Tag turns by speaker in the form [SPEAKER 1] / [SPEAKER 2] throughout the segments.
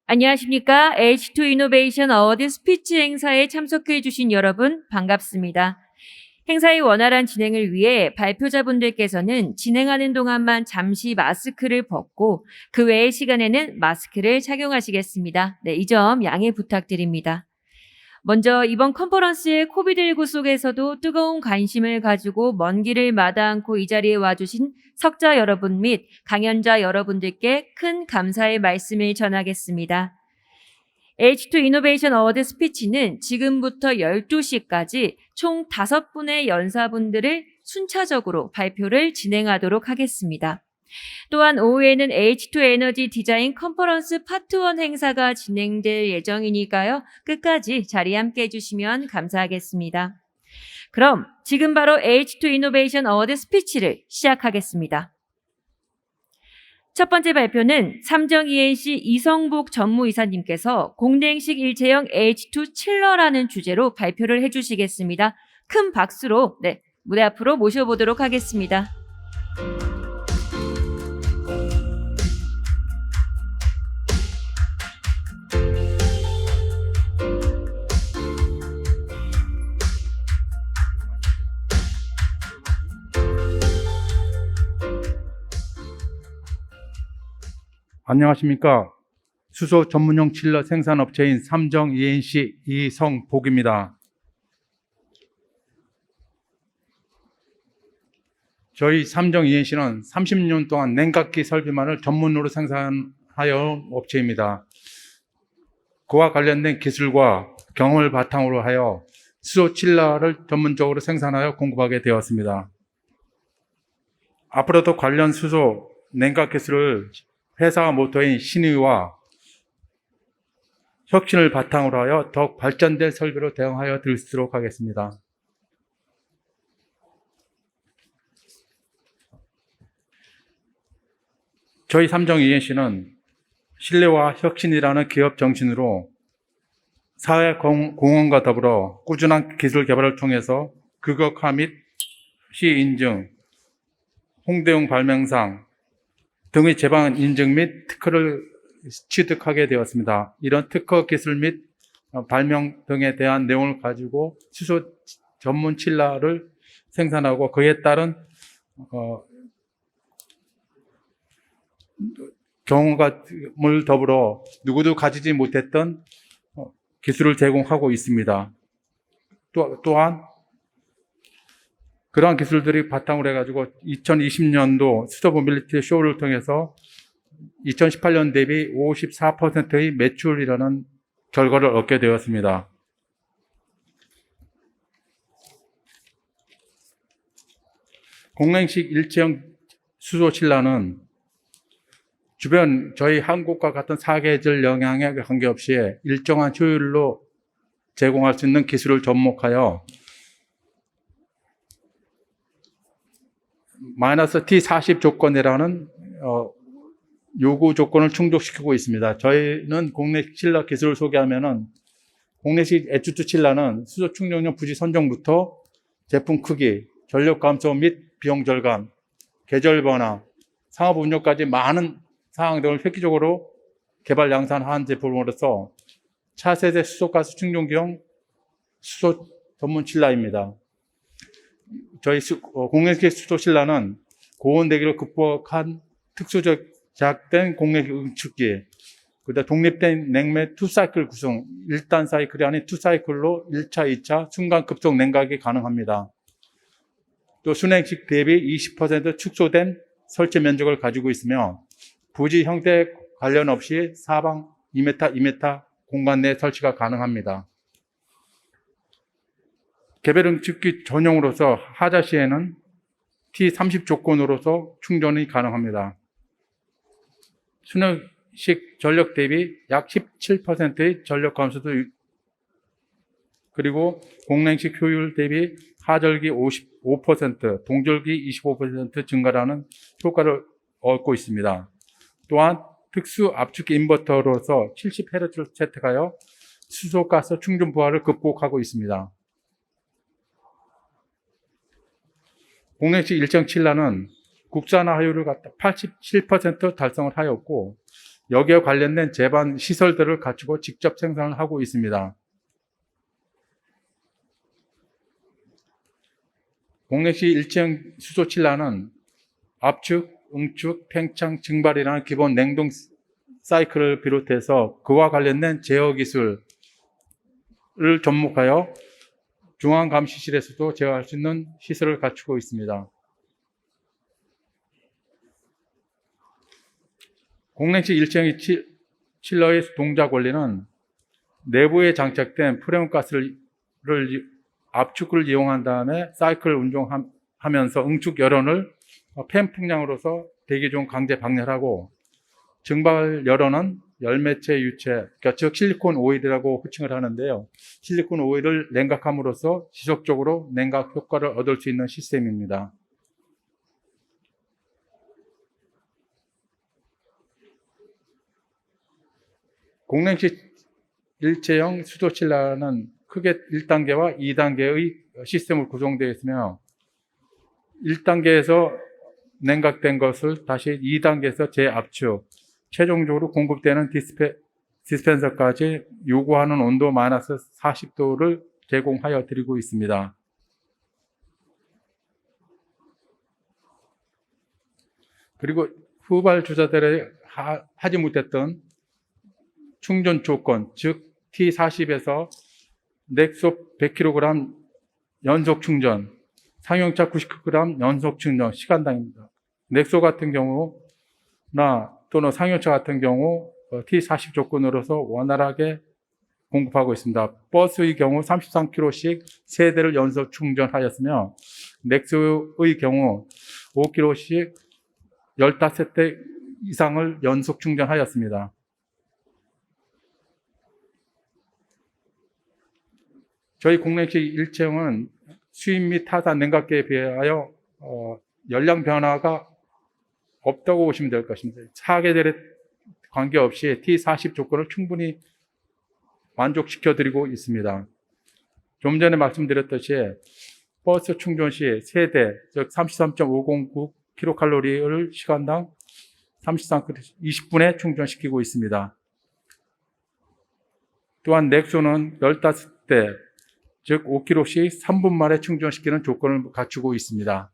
[SPEAKER 1] 안녕하십니까. H2 이노베이션 어워드 스피치 행사에 참석해 주신 여러분 반갑습니다. 행사의 원활한 진행을 위해 발표자분들께서는 진행하는 동안만 잠시 마스크를 벗고 그 외의 시간에는 마스크를 착용하시겠습니다. 네, 이 점 양해 부탁드립니다. 먼저 이번 컨퍼런스의 코비드19 속에서도 뜨거운 관심을 가지고 먼 길을 마다 않고 이 자리에 와주신 석자 여러분 및 강연자 여러분들께 큰 감사의 말씀을 전하겠습니다. H2 이노베이션 어워드 스피치는 지금부터 12시까지 총 5분의 연사분들을 순차적으로 발표를 진행하도록 하겠습니다. 또한 오후에는 H2 에너지 디자인 컨퍼런스 파트 1 행사가 진행될 예정이니까요. 끝까지 자리에 함께 해주시면 감사하겠습니다. 그럼 지금 바로 H2 이노베이션 어워드 스피치를 시작하겠습니다. 첫 번째 발표는 삼정 ENC 이성복 전무이사님께서 공랭식 일체형 H2 칠러라는 주제로 발표를 해주시겠습니다. 큰 박수로 무대 앞으로 모셔보도록 하겠습니다.
[SPEAKER 2] 안녕하십니까. 수소 전문용 칠러 생산업체인 삼정 ENC 이성복입니다. 저희 삼정 ENC는 30년 동안 냉각기 설비만을 전문으로 생산하여 업체입니다. 그와 관련된 기술과 경험을 바탕으로 하여 수소 칠러를 전문적으로 생산하여 공급하게 되었습니다. 앞으로도 관련 수소 냉각 기술을 회사 모토인 신의와 혁신을 바탕으로 하여 더욱 발전된 설비로 대응하여 드리도록 하겠습니다. 저희 삼정 ENC는 신뢰와 혁신이라는 기업 정신으로 사회 공헌과 더불어 꾸준한 기술 개발을 통해서 극역화 및 시 인증, 홍대용 발명상 등의 제방 인증 및 특허를 취득하게 되었습니다. 이런 특허 기술 및 발명 등에 대한 내용을 가지고 수소 전문 칠러를 생산하고 그에 따른 경험을 더불어 누구도 가지지 못했던 기술을 제공하고 있습니다. 또한 그러한 기술들이 바탕으로 해가지고 2020년도 수소 모빌리티 쇼를 통해서 2018년 대비 54%의 매출이라는 결과를 얻게 되었습니다. 공랭식 일체형 수소 칠러는 주변 저희 한국과 같은 사계절 영향에 관계없이 일정한 효율로 제공할 수 있는 기술을 접목하여 마이너스 T40 조건이라는 요구 조건을 충족시키고 있습니다. 저희는 공랭식 칠러 기술을 소개하면은 공랭식 H2 칠러는 수소 충족용 부지 선정부터 제품 크기, 전력 감소 및 비용 절감, 계절 변화, 상업 운용까지 많은 사항 등을 획기적으로 개발 양산한 제품으로서 차세대 수소가스 충족용 수소 전문 칠러입니다. 저희 공랭식 수소 칠러는 고온 대기를 극복한 특수적 제작된 공랭식 응축기, 그다음 독립된 냉매 2사이클 구성, 1단 사이클이 아닌 2사이클로 1차, 2차 순간 급속 냉각이 가능합니다. 또 순행식 대비 20% 축소된 설치 면적을 가지고 있으며 부지 형태 관련 없이 사방 2m, 2m 공간 내 설치가 가능합니다. 개별 응축기 전용으로서 하자 시에는 T30 조건으로서 충전이 가능합니다. 순행식 전력 대비 약 17%의 전력 감소도, 그리고 공랭식 효율 대비 하절기 55%, 동절기 25% 증가라는 효과를 얻고 있습니다. 또한 특수 압축기 인버터로서 70Hz를 채택하여 수소가스 충전 부하를 극복하고 있습니다. 공랭식 일체형 칠러는 국산화 효율을 87% 달성을 하였고 여기에 관련된 제반 시설들을 갖추고 직접 생산을 하고 있습니다. 공내시 일체형 수소 칠라는 압축, 응축, 팽창, 증발이라는 기본 냉동 사이클을 비롯해서 그와 관련된 제어 기술을 접목하여 중앙감시실에서도 제어할 수 있는 시설을 갖추고 있습니다. 공냉식 일체형 칠러의 동작 원리는 내부에 장착된 프레온가스를 압축을 이용한 다음에 사이클을 운동하면서 응축 열원을 팬 풍량으로서 대기 중 강제 방열하고, 증발 열원은 열매체 유체, 그러니까 즉 실리콘 오일이라고 호칭을 하는데요. 실리콘 오일을 냉각함으로써 지속적으로 냉각 효과를 얻을 수 있는 시스템입니다. 공냉식 일체형 수소 칠라는 크게 1단계와 2단계의 시스템으로 구성되어 있으며, 1단계에서 냉각된 것을 다시 2단계에서 재압축, 최종적으로 공급되는 디스펜서까지 요구하는 온도 마이너스 40도를 제공하여 드리고 있습니다. 그리고 후발 주자들이 하지 못했던 충전 조건, 즉 T40에서 넥소 100kg 연속 충전, 상용차 99g 연속 충전 시간당입니다. 넥소 같은 경우나 또는 상용차 같은 경우 T40 조건으로서 원활하게 공급하고 있습니다. 버스의 경우 33km씩 3대를 연속 충전하였으며, 넥소의 경우 5km씩 15대 이상을 연속 충전하였습니다. 저희 공냉식 일체형은 수입 및 타산 냉각기에 비하여 열량 변화가 없다고 보시면 될 것입니다. 차계절에 관계없이 T40 조건을 충분히 만족시켜드리고 있습니다. 좀 전에 말씀드렸듯이 버스 충전 시 세대, 즉 33.509kcal를 시간당 20분에 충전시키고 있습니다. 또한 넥소는 15대, 즉 5kg씩 3분 만에 충전시키는 조건을 갖추고 있습니다.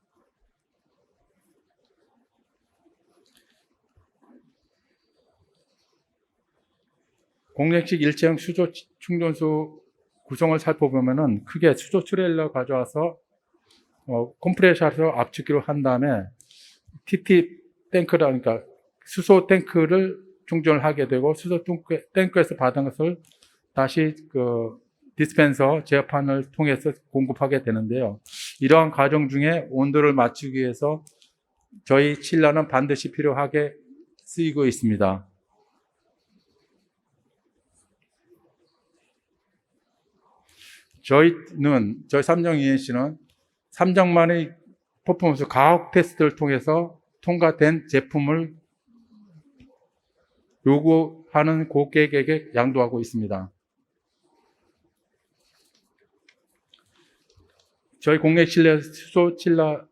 [SPEAKER 2] 공냉식 일체형 수소 충전소 구성을 살펴보면은 크게 수소 트레일러 가져와서 컴프레셔에서 압축기로 한 다음에 TT 탱크라니까 수소 탱크를 충전을 하게 되고, 수소 탱크에서 받은 것을 다시 디스펜서 제어판을 통해서 공급하게 되는데요. 이러한 과정 중에 온도를 맞추기 위해서 저희 칠러는 반드시 필요하게 쓰이고 있습니다. 저희 삼정 ENC는 3장만의 퍼포먼스 과학 테스트를 통해서 통과된 제품을 요구하는 고객에게 양도하고 있습니다. 저희 공내 실내 수소 칠러는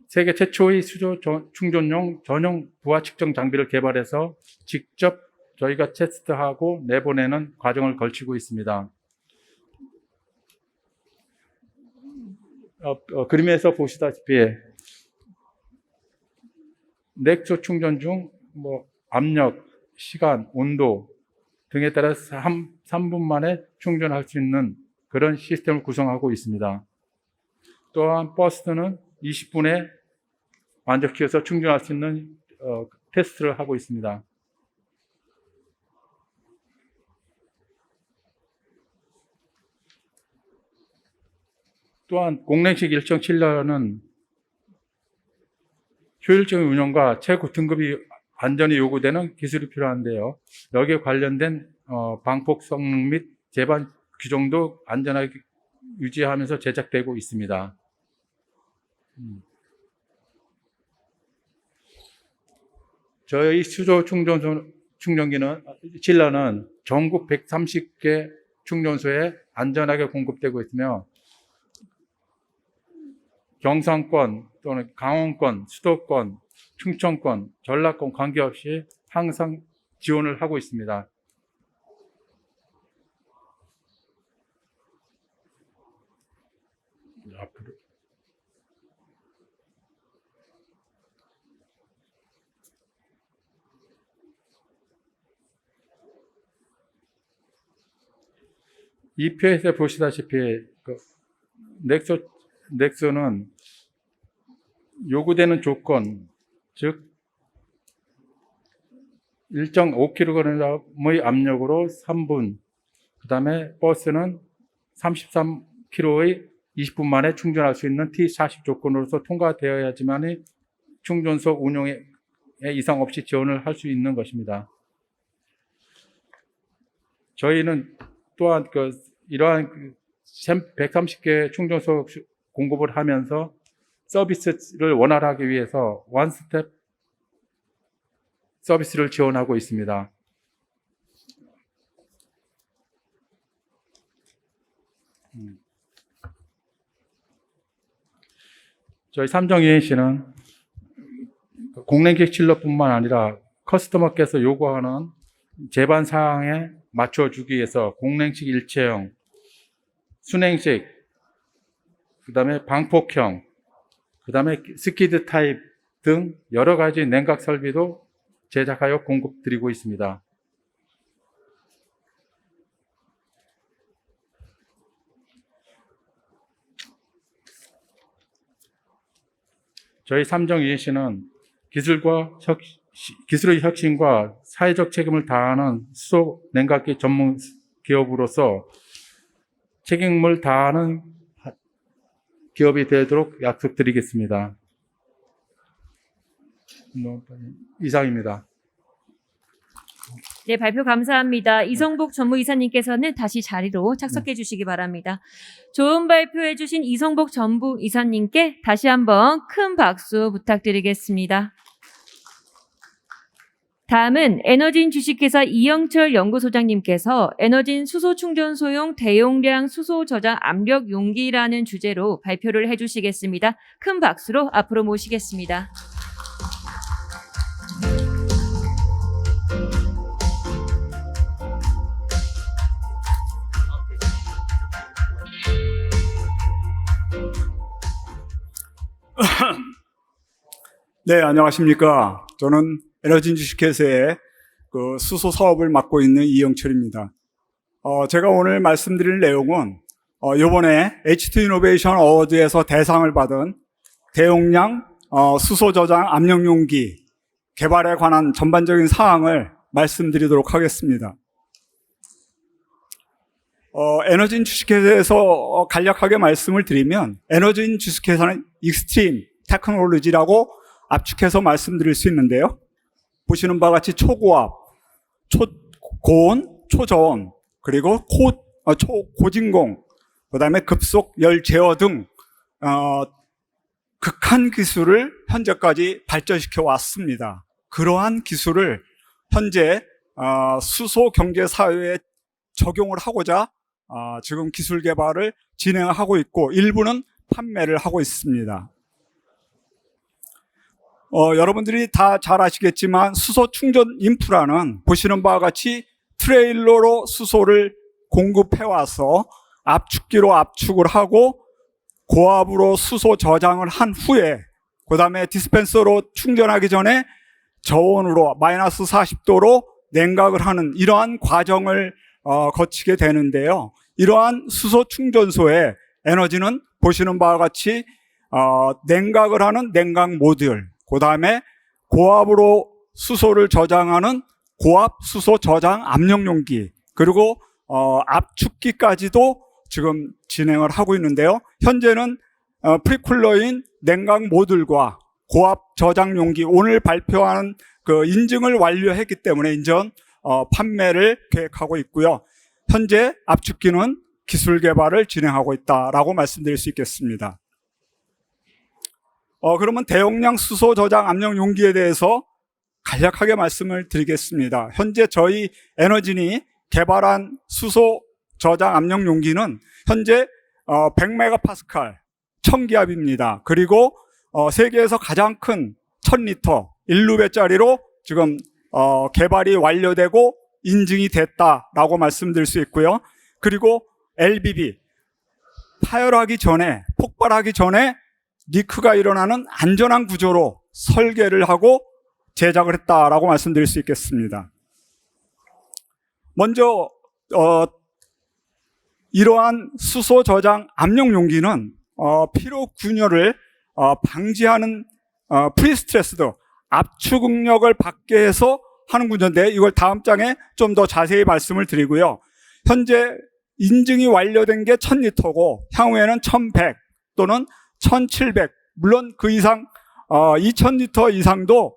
[SPEAKER 2] 세계 최초의 수소 충전용 전용 부하 측정 장비를 개발해서 직접 저희가 테스트하고 내보내는 과정을 걸치고 있습니다. 그림에서 보시다시피 넥소 충전 중 압력, 시간, 온도 등에 따라서 3분 만에 충전할 수 있는 그런 시스템을 구성하고 있습니다. 또한 버스는 20분에 완전시켜서 충전할 수 있는 테스트를 하고 있습니다. 또한 공냉식 일체형 칠러는 효율적인 운영과 최고 등급이 안전이 요구되는 기술이 필요한데요. 여기에 관련된 방폭 성능 및 제반 규정도 안전하게 유지하면서 제작되고 있습니다. 저희 수소 충전기는 칠러는 전국 130개 충전소에 안전하게 공급되고 있으며, 경상권 또는 강원권, 수도권, 충청권, 전라권 관계없이 항상 지원을 하고 있습니다. 앞으로. 이 표에서 보시다시피 넥소는 요구되는 조건, 즉 일정 5kg의 압력으로 3분, 그 다음에 버스는 33km의 20분 만에 충전할 수 있는 T40 조건으로서 통과되어야지만 충전소 운영에 이상 없이 지원을 할 수 있는 것입니다. 저희는 또한 이러한 130개 충전소 공급을 하면서 서비스를 원활하게 위해서 원스텝 서비스를 지원하고 있습니다. 저희 삼정 ENC는 공랭식 칠러뿐만 아니라 커스터머께서 요구하는 제반 사항에 맞춰주기 위해서 공랭식 일체형, 순행식, 그 다음에 방폭형, 그 다음에 스키드 타입 등 여러 가지 냉각 설비도 제작하여 공급드리고 있습니다. 저희 삼정 ENC는 기술의 혁신과 사회적 책임을 다하는 수소 냉각기 전문 기업으로서 책임을 다하는 기업이 되도록 약속드리겠습니다. 이상입니다.
[SPEAKER 1] 네, 발표 감사합니다. 이성복 전무이사님께서는 다시 자리로 착석해 주시기 바랍니다. 좋은 발표해 주신 이성복 전무이사님께 다시 한번 큰 박수 부탁드리겠습니다. 다음은 에너진 주식회사 이영철 연구소장님께서 에너진 수소 충전소용 대용량 수소 저장 압력 용기라는 주제로 발표를 해주시겠습니다. 큰 박수로 앞으로 모시겠습니다.
[SPEAKER 3] 네, 안녕하십니까. 저는 에너진 주식회사의 수소 사업을 맡고 있는 이영철입니다. 제가 오늘 말씀드릴 내용은 이번에 H2 이노베이션 어워드에서 대상을 받은 대용량 수소 저장 압력 용기 개발에 관한 전반적인 사항을 말씀드리도록 하겠습니다. 에너진 주식회사에서 간략하게 말씀을 드리면 에너진 주식회사는 익스트림 테크놀로지라고 압축해서 말씀드릴 수 있는데요. 보시는 바와 같이 초고압, 초고온, 초저온, 그리고 초고진공, 그 다음에 급속 열 제어 등 극한 기술을 현재까지 발전시켜 왔습니다. 그러한 기술을 현재 수소 경제 사회에 적용을 하고자 지금 기술 개발을 진행하고 있고 일부는 판매를 하고 있습니다. 여러분들이 다 잘 아시겠지만 수소 충전 인프라는 보시는 바와 같이 트레일러로 수소를 공급해와서 압축기로 압축을 하고 고압으로 수소 저장을 한 후에 그 다음에 디스펜서로 충전하기 전에 저온으로 마이너스 40도로 냉각을 하는 이러한 과정을 거치게 되는데요. 이러한 수소 충전소의 에너지는 보시는 바와 같이 냉각을 하는 냉각 모듈, 그 다음에 고압으로 수소를 저장하는 고압 수소 저장 압력 용기, 그리고 압축기까지도 지금 진행을 하고 있는데요. 현재는 프리쿨러인 냉각 모듈과 고압 저장 용기 오늘 발표하는 인증을 완료했기 때문에 인전 판매를 계획하고 있고요. 현재 압축기는 기술 개발을 진행하고 있다라고 말씀드릴 수 있겠습니다. 그러면 대용량 수소 저장 압력 용기에 대해서 간략하게 말씀을 드리겠습니다. 현재 저희 에너진이 개발한 수소 저장 압력 용기는 현재 100메가파스칼 1000기압입니다. 그리고 세계에서 가장 큰 1000리터 1루베짜리로 지금 개발이 완료되고 인증이 됐다라고 말씀드릴 수 있고요. 그리고 LBB, 파열하기 전에, 폭발하기 전에 리크가 일어나는 안전한 구조로 설계를 하고 제작을 했다라고 말씀드릴 수 있겠습니다. 먼저 이러한 수소 저장 압력 용기는 피로 균열을 방지하는 프리스트레스드 압축 응력을 받게 해서 하는 구조인데, 이걸 다음 장에 좀 더 자세히 말씀을 드리고요. 현재 인증이 완료된 게 1000리터고 향후에는 1100 또는 1700, 물론 그 이상 2000리터 이상도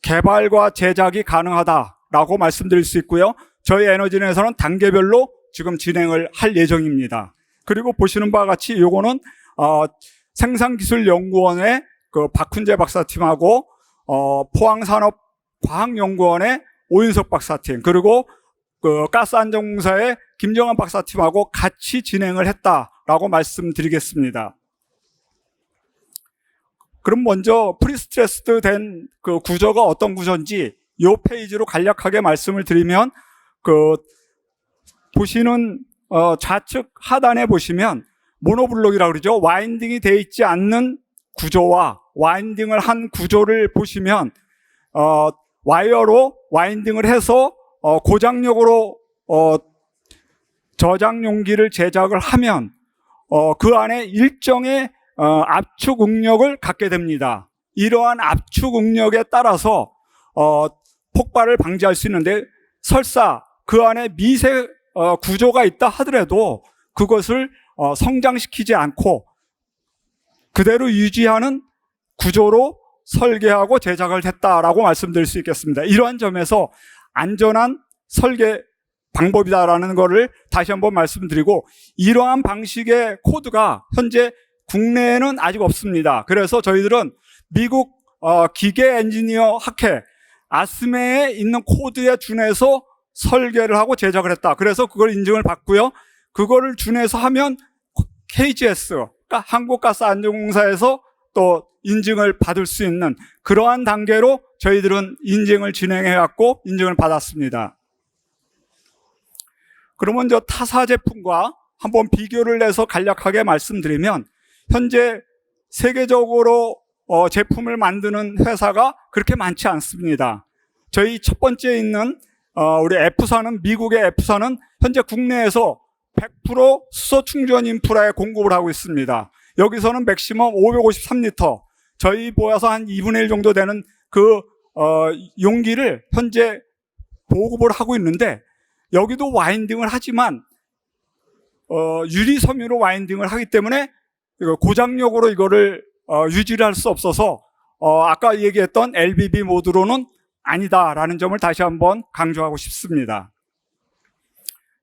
[SPEAKER 3] 개발과 제작이 가능하다라고 말씀드릴 수 있고요. 저희 에너지넷에서는 단계별로 지금 진행을 할 예정입니다. 그리고 보시는 바와 같이 요거는 생산기술연구원의 그 박훈재 박사팀하고 포항산업과학연구원의 오윤석 박사팀, 그리고 그 가스안전공사의 김정환 박사팀하고 같이 진행을 했다라고 말씀드리겠습니다. 그럼 먼저 프리스트레스드 된 그 구조가 어떤 구조인지 이 페이지로 간략하게 말씀을 드리면, 그 보시는 좌측 하단에 보시면 모노블록이라고 그러죠. 와인딩이 되어 있지 않는 구조와 와인딩을 한 구조를 보시면 와이어로 와인딩을 해서 고장력으로 저장 용기를 제작을 하면 그 안에 일정의 압축 응력을 갖게 됩니다. 이러한 압축 응력에 따라서 폭발을 방지할 수 있는데, 설사 그 안에 미세 구조가 있다 하더라도 그것을 성장시키지 않고 그대로 유지하는 구조로 설계하고 제작을 했다라고 말씀드릴 수 있겠습니다. 이러한 점에서 안전한 설계 방법이다라는 것을 다시 한번 말씀드리고, 이러한 방식의 코드가 현재 국내에는 아직 없습니다. 그래서 저희들은 미국 기계 엔지니어 학회 아스메에 있는 코드에 준해서 설계를 하고 제작을 했다. 그래서 그걸 인증을 받고요. 그거를 준해서 하면 KGS, 그러니까 한국가스안전공사에서 또 인증을 받을 수 있는 그러한 단계로 저희들은 인증을 진행해왔고 인증을 받았습니다. 그러면 저 타사 제품과 한번 비교를 해서 간략하게 말씀드리면, 현재 세계적으로 제품을 만드는 회사가 그렇게 많지 않습니다. 저희 첫 번째 있는 우리 F사는, 미국의 F사는 현재 국내에서 100% 수소 충전 인프라에 공급을 하고 있습니다. 여기서는 맥시멈 553리터, 저희 모여서 한 2분의 1 정도 되는 그 용기를 현재 보급을 하고 있는데, 여기도 와인딩을 하지만 유리 섬유로 와인딩을 하기 때문에 고장력으로 이거를 유지를 할 수 없어서 아까 얘기했던 LBB 모드로는 아니다라는 점을 다시 한번 강조하고 싶습니다.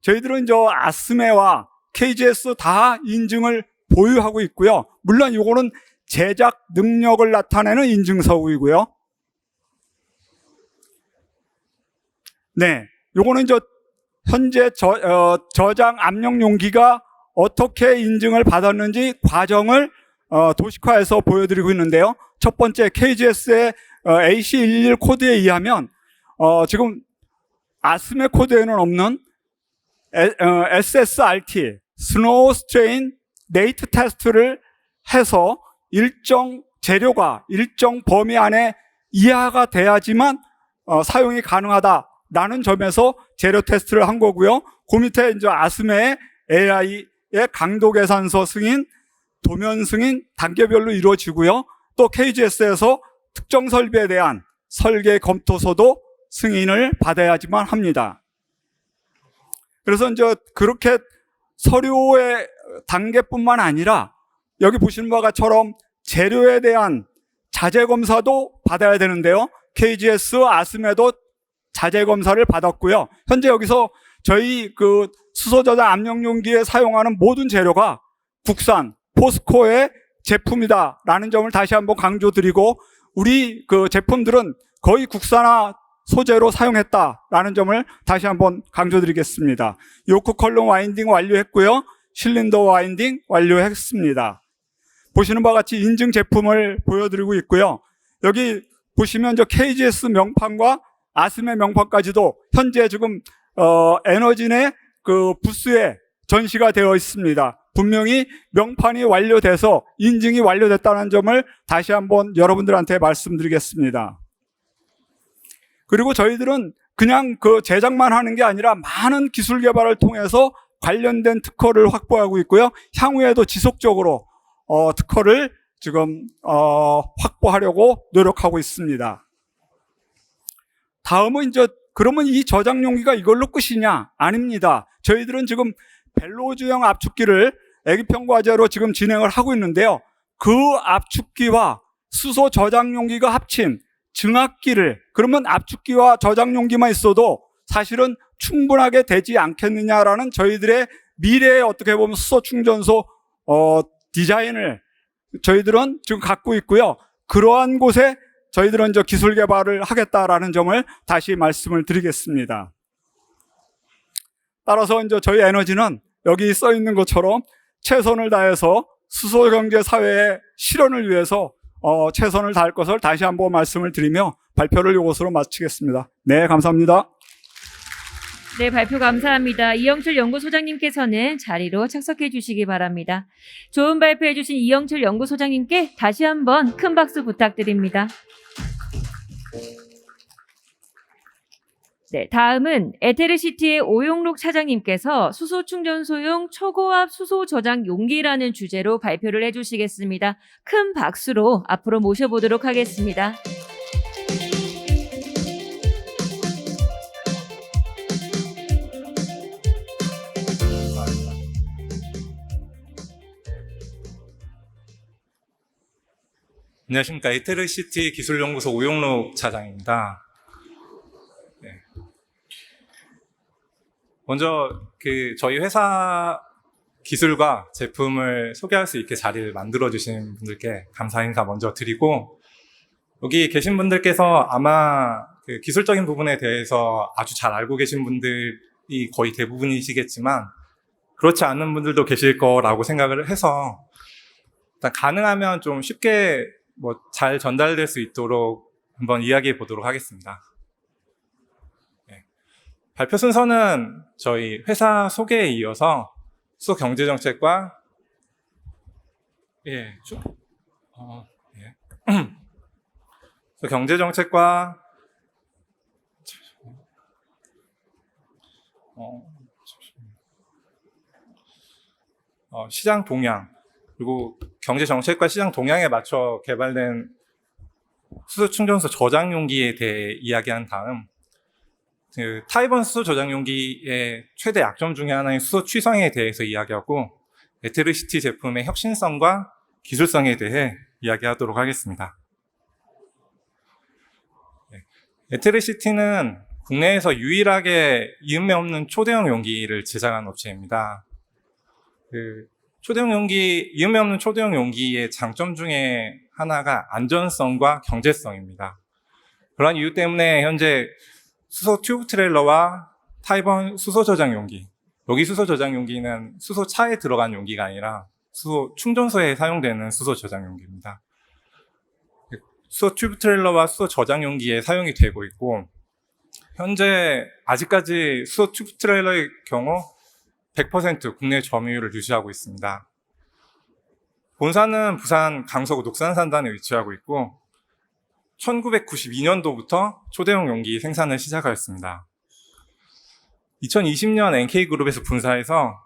[SPEAKER 3] 저희들은 아스메와 KGS 다 인증을 보유하고 있고요. 물론 이거는 제작 능력을 나타내는 인증서고이고요. 네, 요거는 현재 저장 압력 용기가 어떻게 인증을 받았는지 과정을 도식화해서 보여드리고 있는데요. 첫 번째 KGS의 AC111 코드에 의하면 지금 아스메 코드에는 없는 SSRT, 스노우 스트레인 네이트 테스트를 해서 일정 재료가 일정 범위 안에 이하가 돼야지만 사용이 가능하다라는 점에서 재료 테스트를 한 거고요. 그 밑에 이제 아스메의 AI의 강도 계산서 승인, 도면 승인 단계별로 이루어지고요. 또 KGS에서 특정 설비에 대한 설계 검토서도 승인을 받아야지만 합니다. 그래서 이제 그렇게 서류의 단계뿐만 아니라 여기 보시는 바와 같이처럼 재료에 대한 자재 검사도 받아야 되는데요. KGS, 아스메도 자재 검사를 받았고요. 현재 여기서 저희 그 수소 저장 압력 용기에 사용하는 모든 재료가 국산 포스코의 제품이다라는 점을 다시 한번 강조드리고, 우리 그 제품들은 거의 국산화 소재로 사용했다라는 점을 다시 한번 강조드리겠습니다. 요크 컬럼 와인딩 완료했고요. 실린더 와인딩 완료했습니다. 보시는 바와 같이 인증 제품을 보여드리고 있고요. 여기 보시면 KGS 명판과 아스의 명판까지도 현재 지금 에너진의 그 부스에 전시가 되어 있습니다. 분명히 명판이 완료돼서 인증이 완료됐다는 점을 다시 한번 여러분들한테 말씀드리겠습니다. 그리고 저희들은 그냥 그 제작만 하는 게 아니라 많은 기술 개발을 통해서 관련된 특허를 확보하고 있고요. 향후에도 지속적으로 특허를 지금 확보하려고 노력하고 있습니다. 다음은 이제 그러면 이 저장 용기가 이걸로 끝이냐? 아닙니다. 저희들은 지금 벨로즈형 압축기를 애기평과제로 지금 진행을 하고 있는데요. 그 압축기와 수소 저장 용기가 합친 증압기를, 그러면 압축기와 저장 용기만 있어도 사실은 충분하게 되지 않겠느냐라는 저희들의 미래에 어떻게 보면 수소 충전소 디자인을 저희들은 지금 갖고 있고요. 그러한 곳에 저희들은 이제 기술 개발을 하겠다라는 점을 다시 말씀을 드리겠습니다. 따라서 이제 저희 에너지는 여기 써 있는 것처럼 최선을 다해서 수소 경제 사회의 실현을 위해서 최선을 다할 것을 다시 한번 말씀을 드리며 발표를 이것으로 마치겠습니다. 네, 감사합니다.
[SPEAKER 1] 네, 발표 감사합니다. 이영철 연구소장님께서는 자리로 착석해 주시기 바랍니다. 좋은 발표해 주신 이영철 연구소장님께 다시 한번 큰 박수 부탁드립니다. 네, 다음은 에테르시티의 오용록 차장님께서 수소 충전소용 초고압 수소 저장 용기라는 주제로 발표를 해주시겠습니다. 큰 박수로 앞으로 모셔보도록 하겠습니다.
[SPEAKER 4] 안녕하십니까. 에테르시티 기술연구소 오용록 차장입니다. 네. 먼저 저희 회사 기술과 제품을 소개할 수 있게 자리를 만들어 주신 분들께 감사 인사 먼저 드리고, 여기 계신 분들께서 아마 그 기술적인 부분에 대해서 아주 잘 알고 계신 분들이 거의 대부분이시겠지만 그렇지 않은 분들도 계실 거라고 생각을 해서 일단 가능하면 좀 쉽게 잘 전달될 수 있도록 한번 이야기해 보도록 하겠습니다. 네. 발표 순서는 저희 회사 소개에 이어서 수소 경제 정책과 경제 정책과 시장 동향, 그리고 경제 정책과 시장 동향에 맞춰 개발된 수소 충전소 저장 용기에 대해 이야기한 다음, 타이번 수소 저장 용기의 최대 약점 중에 하나인 수소 취성에 대해서 이야기하고, 에테르시티 제품의 혁신성과 기술성에 대해 이야기하도록 하겠습니다. 에테르시티는 국내에서 유일하게 이음매 없는 초대형 용기를 제작한 업체입니다. 이음매 없는 초대형 용기의 장점 중에 하나가 안전성과 경제성입니다. 그런 이유 때문에 현재 수소 튜브 트레일러와 타이번 수소 저장 용기, 여기 수소 저장 용기는 수소 차에 들어간 용기가 아니라 수소 충전소에 사용되는 수소 저장 용기입니다. 수소 튜브 트레일러와 수소 저장 용기에 사용이 되고 있고, 현재 아직까지 수소 튜브 트레일러의 경우 100% 국내 점유율을 유지하고 있습니다. 본사는 부산 강서구 녹산산단에 위치하고 있고 1992년도부터 초대형 용기 생산을 시작하였습니다. 2020년 NK그룹에서 분사해서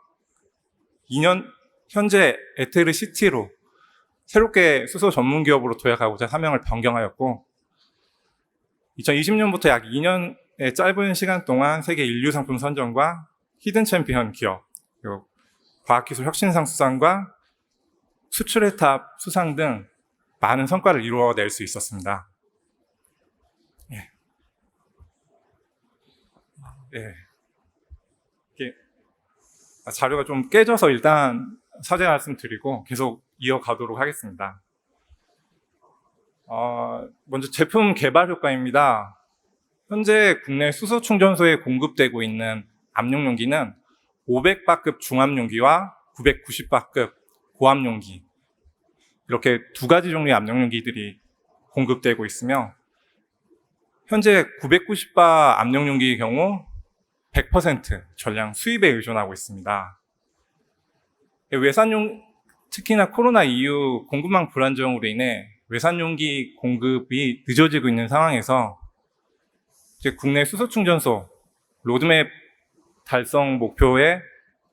[SPEAKER 4] 2년 현재 에테르시티로 새롭게 수소 전문 기업으로 도약하고자 사명을 변경하였고, 2020년부터 약 2년의 짧은 시간 동안 세계 인류 상품 선정과 히든 챔피언 기업, 그리고 과학기술 혁신상 수상과 수출의 탑 수상 등 많은 성과를 이루어낼 수 있었습니다. 이게 자료가 좀 깨져서 일단 사죄 말씀드리고 계속 이어가도록 하겠습니다. 먼저 제품 개발 효과입니다. 현재 국내 수소 충전소에 공급되고 있는 압력용기는 500바급 중압용기와 990바급 고압용기, 이렇게 두 가지 종류의 압력용기들이 공급되고 있으며, 현재 990바 압력용기의 경우 100% 전량 수입에 의존하고 있습니다. 특히나 코로나 이후 공급망 불안정으로 인해 외산용기 공급이 늦어지고 있는 상황에서 이제 국내 수소충전소 로드맵 달성 목표에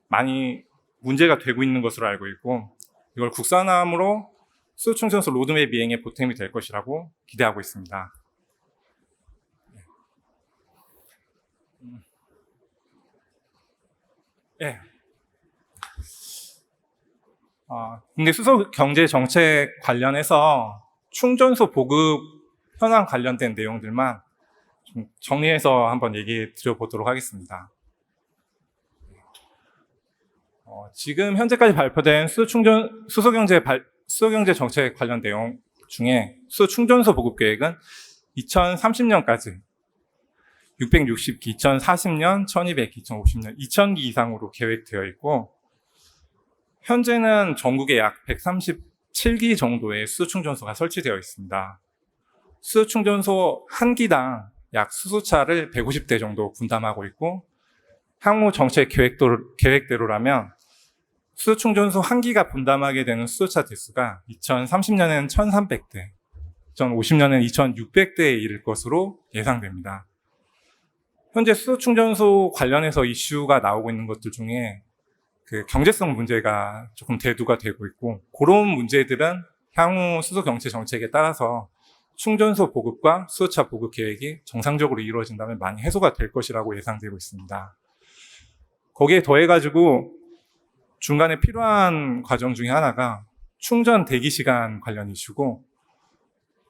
[SPEAKER 4] 많이 문제가 되고 있는 것으로 알고 있고, 이걸 국산화함으로 수소충전소 로드맵 이행에 보탬이 될 것이라고 기대하고 있습니다. 예. 국내 수소 경제 정책 관련해서 충전소 보급 현황 관련된 내용들만 좀 정리해서 한번 얘기해 드려보도록 하겠습니다. 지금 현재까지 발표된 수소경제 정책 관련 내용 중에 수소 충전소 보급 계획은 2030년까지 660기, 2040년 1200기, 2050년 2000기 이상으로 계획되어 있고, 현재는 전국에 약 137기 정도의 수소충전소가 설치되어 있습니다. 수소충전소 한 기당 약 수소차를 150대 정도 분담하고 있고, 향후 정책 계획대로라면 수소충전소 한 기가 분담하게 되는 수소차 대수가 2030년에는 1300대, 2050년에는 2600대에 이를 것으로 예상됩니다. 현재 수소충전소 관련해서 이슈가 나오고 있는 것들 중에 그 경제성 문제가 조금 대두가 되고 있고, 그런 문제들은 향후 수소 경제 정책에 따라서 충전소 보급과 수소차 보급 계획이 정상적으로 이루어진다면 많이 해소가 될 것이라고 예상되고 있습니다. 거기에 더해가지고 중간에 필요한 과정 중에 하나가 충전 대기 시간 관련 이슈고,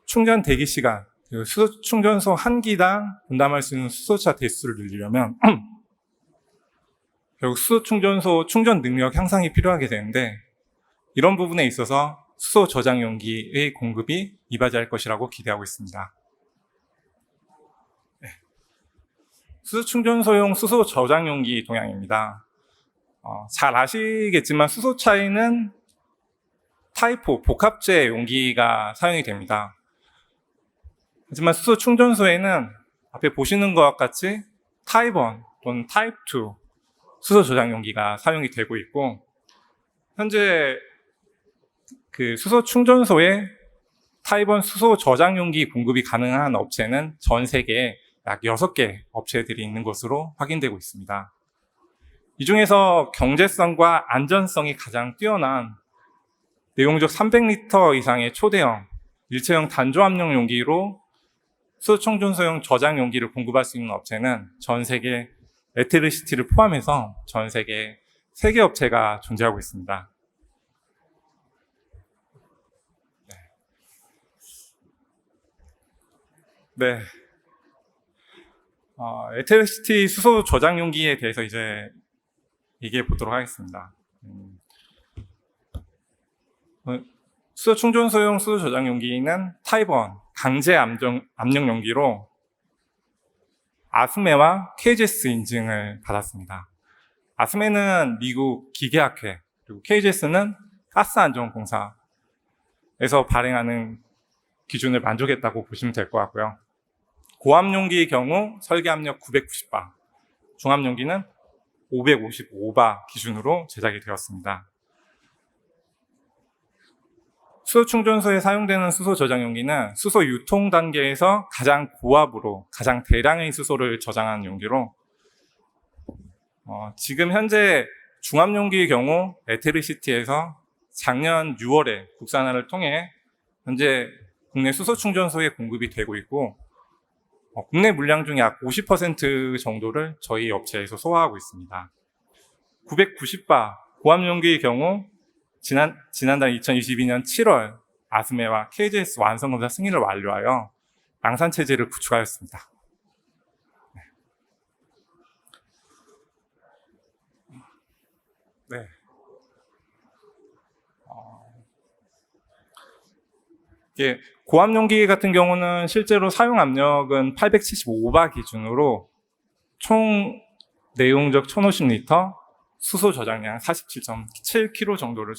[SPEAKER 4] 충전 대기 시간, 수소 충전소 한 기당 분담할 수 있는 수소차 대수를 늘리려면 결국 수소 충전소 충전 능력 향상이 필요하게 되는데, 이런 부분에 있어서 수소 저장 용기의 공급이 이바지할 것이라고 기대하고 있습니다. 수소 충전소용 수소 저장 용기 동향입니다. 잘 아시겠지만 수소차에는 타입4 복합재 용기가 사용이 됩니다. 하지만 수소 충전소에는 앞에 보시는 것과 같이 타입1 또는 타입2 수소 저장 용기가 사용이 되고 있고, 현재 그 수소 충전소에 타입1 수소 저장 용기 공급이 가능한 업체는 전 세계에 약 6개 업체들이 있는 것으로 확인되고 있습니다. 이 중에서 경제성과 안전성이 가장 뛰어난 내용적 300리터 이상의 초대형 일체형 단조압력 용기로 수소 충전소용 저장 용기를 공급할 수 있는 업체는 전 세계 에테르시티를 포함해서 전 세계 3개 업체가 존재하고 있습니다. 네. 에테르시티 수소 저장 용기에 대해서 이제 얘기해 보도록 하겠습니다. 수소 충전소용 수소 저장 용기는 타입1 강제 압력 용기로 아스메와 KGS 인증을 받았습니다. 아스메는 미국 기계학회, 그리고 KGS는 가스안전공사에서 발행하는 기준을 만족했다고 보시면 될 것 같고요. 고압용기의 경우 설계압력 990바, 중압용기는 555바 기준으로 제작이 되었습니다. 수소 충전소에 사용되는 수소 저장 용기는 수소 유통 단계에서 가장 고압으로 가장 대량의 수소를 저장하는 용기로, 지금 현재 중압 용기의 경우 에테르시티에서 작년 6월에 국산화를 통해 현재 국내 수소 충전소에 공급이 되고 있고, 국내 물량 중 약 50% 정도를 저희 업체에서 소화하고 있습니다. 990바 고압 용기의 경우 지난달 2022년 7월 아스메와 KGS 완성검사 승인을 완료하여 양산 체제를 구축하였습니다. 네. 이게 고압 용기 같은 경우는 실제로 사용 압력은 875바 기준으로 총 내용적 1050리터, 수소 저장량 47.7kg 정도를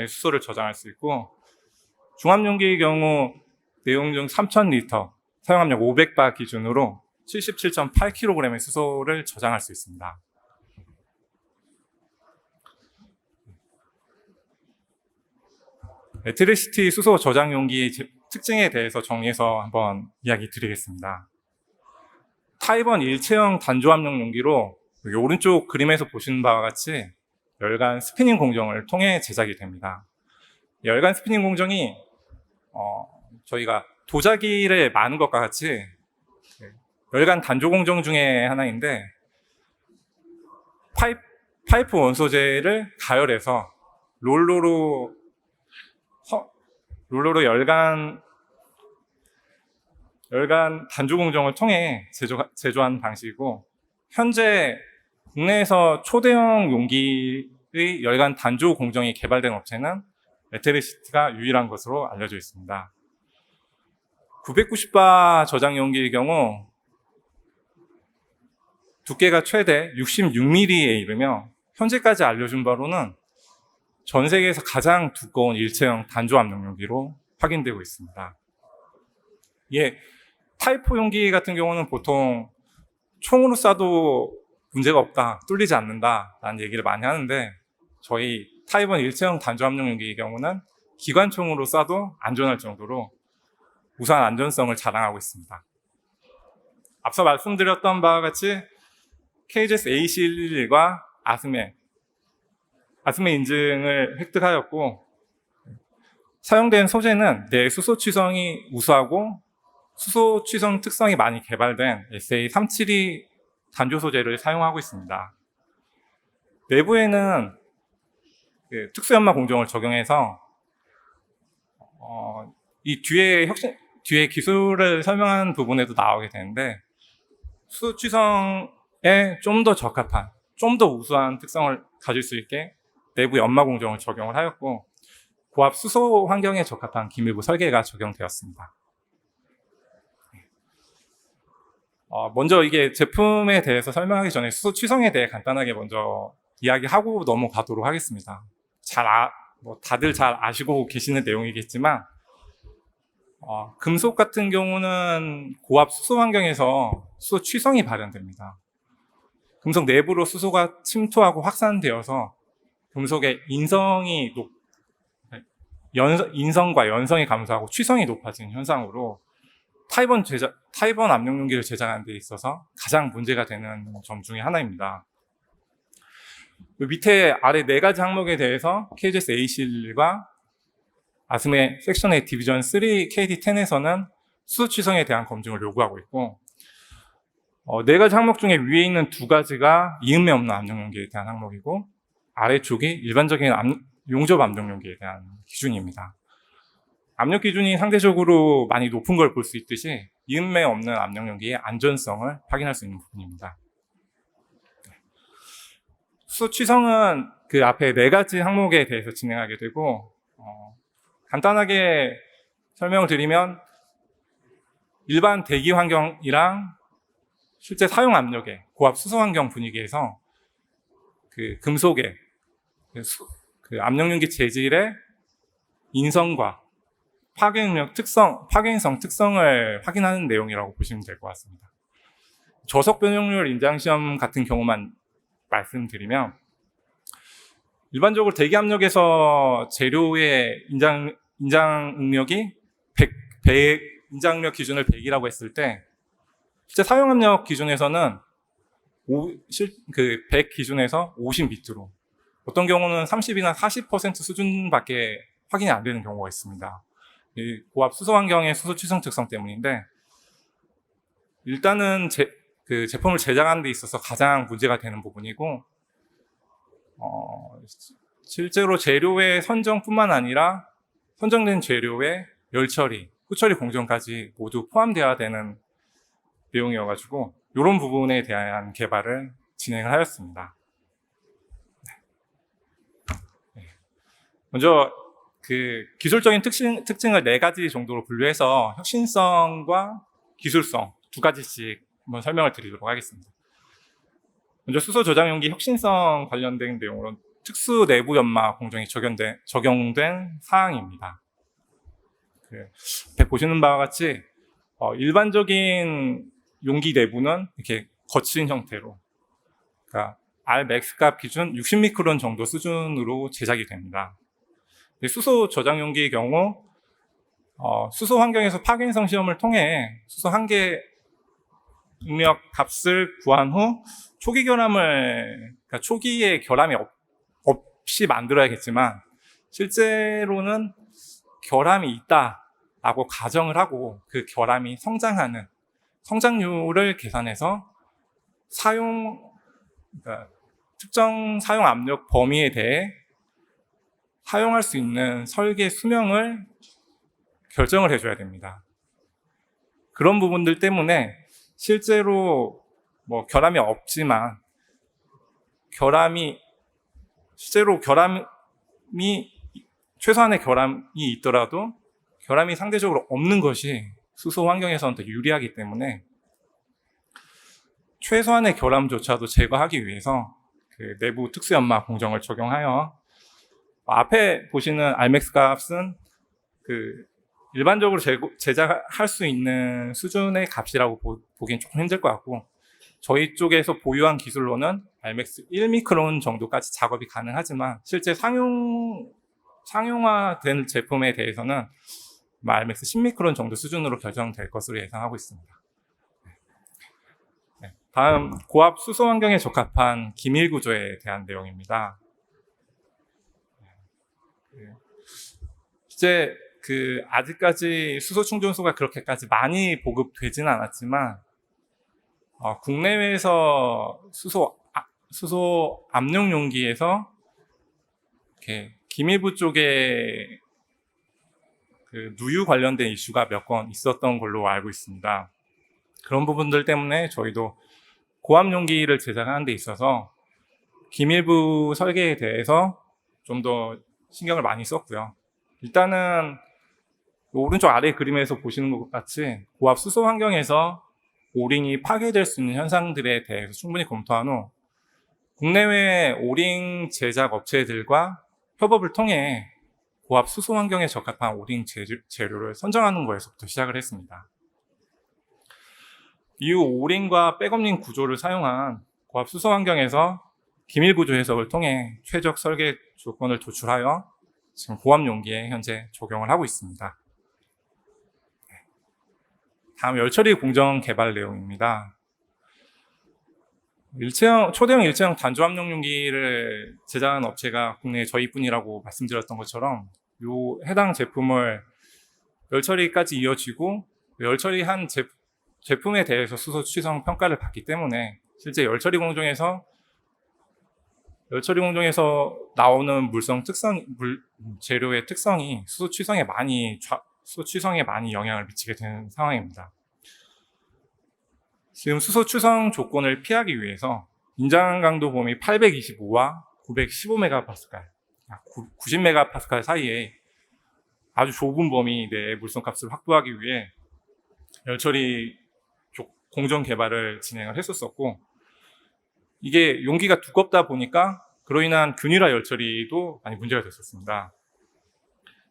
[SPEAKER 4] 수소를 저장할 수 있고, 중압 용기의 경우 내용중 3000리터, 사용압력 500바 기준으로 77.8kg의 수소를 저장할 수 있습니다. 에트리시티 수소 저장 용기의 특징에 대해서 정리해서 한번 이야기 드리겠습니다. 타입1 일체형 단조압력 용기로 여기 오른쪽 그림에서 보시는 바와 같이 열간 스피닝 공정을 통해 제작이 됩니다. 열간 스피닝 공정이 저희가 도자기를 마는 것과 같이 열간 단조 공정 중에 하나인데 파이프 원소재를 가열해서 롤러로 열간 단조 공정을 통해 제조한 방식이고, 현재 국내에서 초대형 용기의 열간 단조 공정이 개발된 업체는 에트리시티가 유일한 것으로 알려져 있습니다. 990바 저장 용기의 경우 두께가 최대 66mm에 이르며 현재까지 알려준 바로는 전 세계에서 가장 두꺼운 일체형 단조 압력 용기로 확인되고 있습니다. 타입4 용기 같은 경우는 보통 총으로 쏴도 문제가 없다, 뚫리지 않는다라는 얘기를 많이 하는데, 저희 타입1 일체형 단조 압력 용기의 경우는 기관총으로 쏴도 안전할 정도로 우수한 안전성을 자랑하고 있습니다. 앞서 말씀드렸던 바와 같이 KGS AC111과 아스메 인증을 획득하였고, 사용된 소재는 내수소 취성이 우수하고 수소 취성 특성이 많이 개발된 SA372 단조 소재를 사용하고 있습니다. 내부에는 특수연마 공정을 적용해서 이 뒤에 기술을 설명하는 부분에도 나오게 되는데, 수소 취성에 좀 더 적합한, 좀 더 우수한 특성을 가질 수 있게 내부 연마 공정을 적용을 하였고, 고압 수소 환경에 적합한 기밀부 설계가 적용되었습니다. 먼저 이게 제품에 대해서 설명하기 전에 수소 취성에 대해 간단하게 먼저 이야기하고 넘어가도록 하겠습니다. 다들 잘 아시고 계시는 내용이겠지만, 금속 같은 경우는 고압 수소 환경에서 수소 취성이 발현됩니다. 금속 내부로 수소가 침투하고 확산되어서 금속의 인성과 연성이 감소하고 취성이 높아진 현상으로 타입1 압력 용기를 제작하는 데 있어서 가장 문제가 되는 점 중에 하나입니다. 밑에 아래 네 가지 항목에 대해서 KGS AC1과 아스메 섹션 A 디비전 3 KD10에서는 수소 취성에 대한 검증을 요구하고 있고, 네 가지 항목 중에 위에 있는 두 가지가 이음매 없는 압력 용기에 대한 항목이고, 아래쪽이 일반적인 용접 압력 용기에 대한 기준입니다. 압력 기준이 상대적으로 많이 높은 걸 볼 수 있듯이 이음매 없는 압력 용기의 안전성을 확인할 수 있는 부분입니다. 수소 취성은 그 앞에 네 가지 항목에 대해서 진행하게 되고, 간단하게 설명을 드리면 일반 대기 환경이랑 실제 사용 압력의 고압 수소 환경 분위기에서 그 금속의 그 압력 용기 재질의 인성과 파괴성 특성을 확인하는 내용이라고 보시면 될 것 같습니다. 저속 변형률 인장 시험 같은 경우만 말씀드리면, 일반적으로 대기 압력에서 재료의 인장 응력이 100 인장 응력 기준을 100이라고 했을 때, 실제 사용 압력 기준에서는 100 기준에서 50 밑으로, 어떤 경우는 30이나 40% 수준밖에 확인이 안 되는 경우가 있습니다. 이 고압 수소 환경의 수소 취성 특성 때문인데, 일단은 그 제품을 제작하는 데 있어서 가장 문제가 되는 부분이고, 실제로 재료의 선정뿐만 아니라 선정된 재료의 열처리, 후처리 공정까지 모두 포함되어야 되는 내용이어가지고 이런 부분에 대한 개발을 진행을 하였습니다. 먼저 그 기술적인 특징을 네 가지 정도로 분류해서 혁신성과 기술성 두 가지씩 한번 설명을 드리도록 하겠습니다. 먼저 수소 저장 용기 혁신성 관련된 내용으로 특수 내부 연마 공정이 적용된 사항입니다. 앞에 보시는 바와 같이 일반적인 용기 내부는 이렇게 거친 형태로, 그러니까 Rmax 값 기준 60미크론 정도 수준으로 제작이 됩니다. 수소 저장 용기의 경우 수소 환경에서 파괴성 시험을 통해 수소 한계 응력 값을 구한 후 초기 결함을, 그러니까 초기에 결함이 없이 만들어야겠지만 실제로는 결함이 있다라고 가정을 하고 그 결함이 성장하는 성장률을 계산해서 그러니까 특정 사용 압력 범위에 대해 사용할 수 있는 설계 수명을 결정을 해줘야 됩니다. 그런 부분들 때문에 실제로 결함이 없지만 실제로 결함이 최소한의 결함이 있더라도 결함이 상대적으로 없는 것이 수소 환경에서는 더 유리하기 때문에 최소한의 결함조차도 제거하기 위해서 그 내부 특수연마 공정을 적용하여 앞에 보시는 Rmax 값은 그 일반적으로 제작할 수 있는 수준의 값이라고 보기엔 조금 힘들 것 같고, 저희 쪽에서 보유한 기술로는 Rmax 1미크론 정도까지 작업이 가능하지만 실제 상용화된 제품에 대해서는 Rmax 10미크론 정도 수준으로 결정될 것으로 예상하고 있습니다. 다음, 고압 수소 환경에 적합한 기밀 구조에 대한 내용입니다. 이제 아직까지 수소 충전소가 그렇게까지 많이 보급되지는 않았지만 국내외에서 수소 압력 용기에서 이렇게 기밀부 쪽에 누유 관련된 이슈가 몇 건 있었던 걸로 알고 있습니다. 그런 부분들 때문에 저희도 고압 용기를 제작하는 데 있어서 기밀부 설계에 대해서 좀 더 신경을 많이 썼고요. 일단은 오른쪽 아래 그림에서 보시는 것 같이 고압 수소 환경에서 오링이 파괴될 수 있는 현상들에 대해서 충분히 검토한 후 국내외 오링 제작 업체들과 협업을 통해 고압 수소 환경에 적합한 오링 재료를 선정하는 거에서부터 시작을 했습니다. 이후 오링과 백업링 구조를 사용한 고압 수소 환경에서 기밀 구조 해석을 통해 최적 설계 조건을 도출하여 지금 고압 용기에 현재 적용을 하고 있습니다. 다음 열처리 공정 개발 내용입니다. 초대형 일체형 단조압력 용기를 제작하는 업체가 국내에 저희뿐이라고 말씀드렸던 것처럼 해당 제품을 열처리까지 이어지고 열처리한 제품에 대해서 수소 취성 평가를 받기 때문에 실제 열처리 공정에서 나오는 재료의 특성이 수소 취성에 많이 영향을 미치게 되는 상황입니다. 지금 수소 취성 조건을 피하기 위해서 인장 강도 범위 825와 915MPa, 90MPa 사이에 아주 좁은 범위 내에 물성값을 확보하기 위해 열처리 공정 개발을 진행을 했었었고, 이게 용기가 두껍다 보니까 그로 인한 균일화 열처리도 많이 문제가 됐었습니다.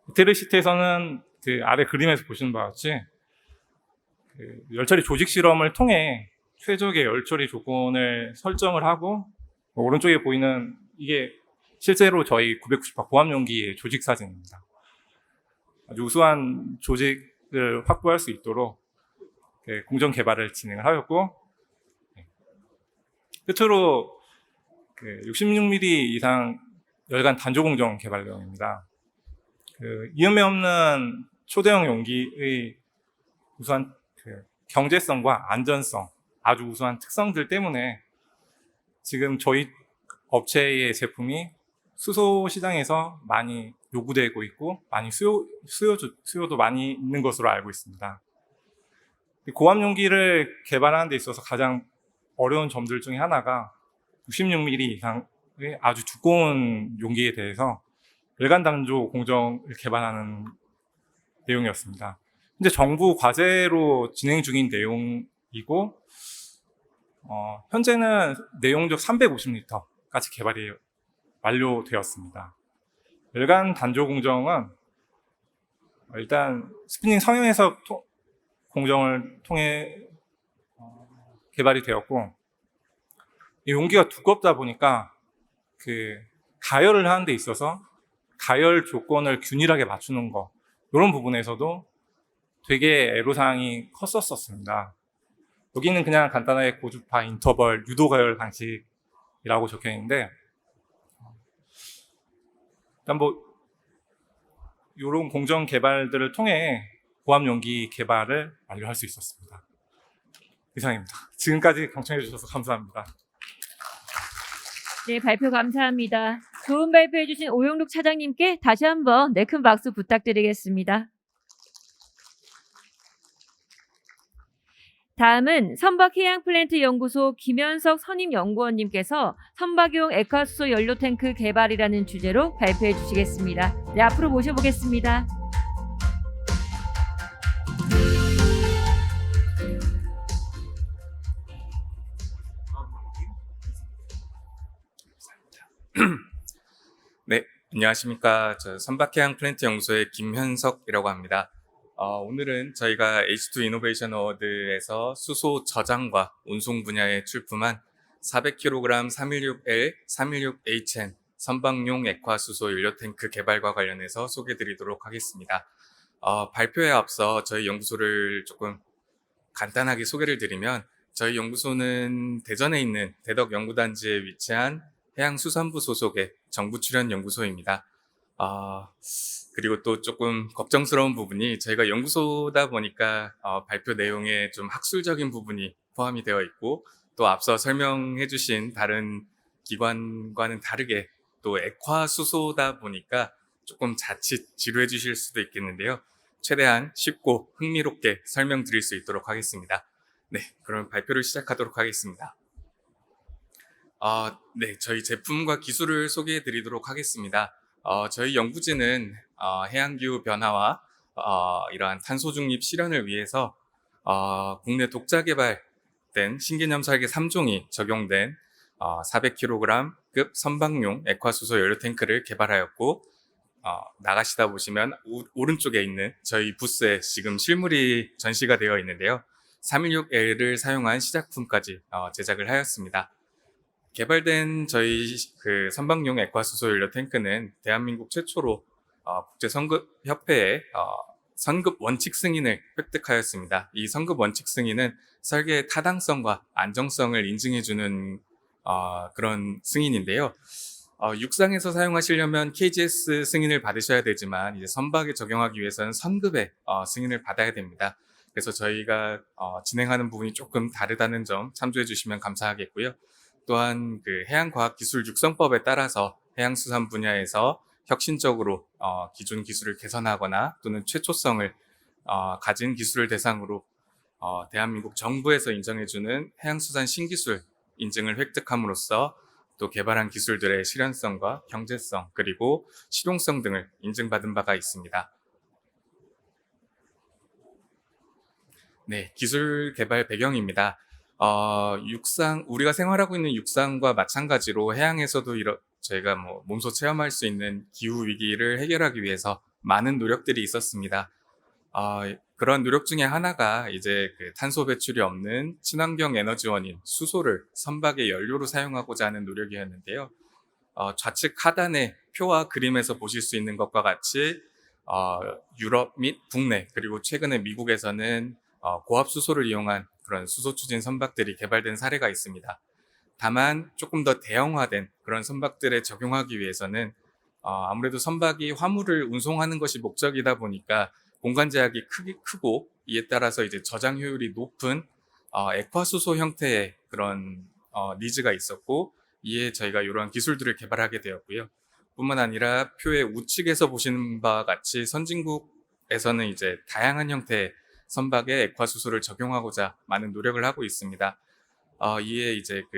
[SPEAKER 4] 이테르시트에서는 아래 그림에서 보시는 바와 같이 열처리 조직 실험을 통해 최적의 열처리 조건을 설정을 하고, 오른쪽에 보이는 이게 실제로 저희 998 고압 용기의 조직 사진입니다. 아주 우수한 조직을 확보할 수 있도록 공정 개발을 진행을 하였고, 끝으로 66mm 이상 열간 단조 공정 개발 내용입니다. 이음에 없는 초대형 용기의 우수한 경제성과 안전성, 아주 우수한 특성들 때문에 지금 저희 업체의 제품이 수소 시장에서 많이 요구되고 있고 많이 수요도 많이 있는 것으로 알고 있습니다. 고압 용기를 개발하는 데 있어서 가장 어려운 점들 중에 하나가 66mm 이상의 아주 두꺼운 용기에 대해서 열간 단조 공정을 개발하는 내용이었습니다. 현재 정부 과제로 진행 중인 내용이고, 현재는 내용적 350L까지 개발이 완료되었습니다. 열간 단조 공정은 일단 스피닝 성형에서 공정을 통해 개발이 되었고, 이 용기가 두껍다 보니까 그 가열을 하는 데 있어서 가열 조건을 균일하게 맞추는 거, 이런 부분에서도 되게 애로사항이 컸었습니다. 여기는 그냥 간단하게 고주파 인터벌 유도 가열 방식이라고 적혀 있는데, 일단 뭐 이런 공정 개발들을 통해 고압 용기 개발을 완료할 수 있었습니다. 이상입니다. 지금까지 경청해 주셔서 감사합니다.
[SPEAKER 1] 네, 발표 감사합니다. 좋은 발표해 주신 오영록 차장님께 다시 한번 네, 큰 박수 부탁드리겠습니다. 다음은 선박해양플랜트연구소 김현석 선임연구원님께서 선박용 액화수소 연료탱크 개발이라는 주제로 발표해 주시겠습니다. 네, 앞으로 모셔보겠습니다.
[SPEAKER 5] 네, 안녕하십니까. 저 선박해양플랜트연구소의 김현석이라고 합니다. 오늘은 저희가 H2 이노베이션 어워드에서 수소 저장과 운송 분야에 출품한 400kg 316L, 316HN 선박용 액화수소 연료탱크 개발과 관련해서 소개해드리도록 하겠습니다. 발표에 앞서 저희 연구소를 조금 간단하게 소개를 드리면, 저희 연구소는 대전에 있는 대덕연구단지에 위치한 해양수산부 소속의 정부 출연 연구소입니다. 그리고 또 조금 걱정스러운 부분이, 저희가 연구소다 보니까 발표 내용에 좀 학술적인 부분이 포함이 되어 있고, 또 앞서 설명해 주신 다른 기관과는 다르게 또 액화수소다 보니까 조금 자칫 지루해 주실 수도 있겠는데요. 최대한 쉽고 흥미롭게 설명드릴 수 있도록 하겠습니다. 네, 그럼 발표를 시작하도록 하겠습니다. 네, 저희 제품과 기술을 소개해 드리도록 하겠습니다. 저희 연구진은 해양기후 변화와 이러한 탄소 중립 실현을 위해서 국내 독자 개발된 신개념 설계 3종이 적용된 400kg급 선박용 액화수소 연료탱크를 개발하였고, 나가시다 보시면 오른쪽에 있는 저희 부스에 지금 실물이 전시가 되어 있는데요. 316L을 사용한 시작품까지 제작을 하였습니다. 개발된 저희 그 선박용 액화수소 연료 탱크는 대한민국 최초로 국제선급협회의 선급 원칙 승인을 획득하였습니다. 이 선급 원칙 승인은 설계의 타당성과 안정성을 인증해주는 그런 승인인데요. 육상에서 사용하시려면 KGS 승인을 받으셔야 되지만, 이제 선박에 적용하기 위해서는 선급의 승인을 받아야 됩니다. 그래서 저희가 진행하는 부분이 조금 다르다는 점 참조해 주시면 감사하겠고요. 또한 그 해양과학기술 육성법에 따라서 해양수산 분야에서 혁신적으로 기존 기술을 개선하거나 또는 최초성을 가진 기술을 대상으로 대한민국 정부에서 인정해주는 해양수산 신기술 인증을 획득함으로써 또 개발한 기술들의 실현성과 경제성 그리고 실용성 등을 인증받은 바가 있습니다. 네, 기술 개발 배경입니다. 우리가 생활하고 있는 육상과 마찬가지로 해양에서도 저희가 몸소 체험할 수 있는 기후 위기를 해결하기 위해서 많은 노력들이 있었습니다. 그런 노력 중에 하나가 이제 그 탄소 배출이 없는 친환경 에너지원인 수소를 선박의 연료로 사용하고자 하는 노력이었는데요. 좌측 하단의 표와 그림에서 보실 수 있는 것과 같이 유럽 및 국내 그리고 최근에 미국에서는 고압 수소를 이용한 그런 수소 추진 선박들이 개발된 사례가 있습니다. 다만 조금 더 대형화된 그런 선박들에 적용하기 위해서는 아무래도 선박이 화물을 운송하는 것이 목적이다 보니까 공간 제약이 크고 이에 따라서 이제 저장 효율이 높은 액화수소 형태의 그런 니즈가 있었고, 이에 저희가 이러한 기술들을 개발하게 되었고요. 뿐만 아니라 표의 우측에서 보시는 바와 같이 선진국에서는 이제 다양한 형태의 선박에 액화수소를 적용하고자 많은 노력을 하고 있습니다. 이에 이제 그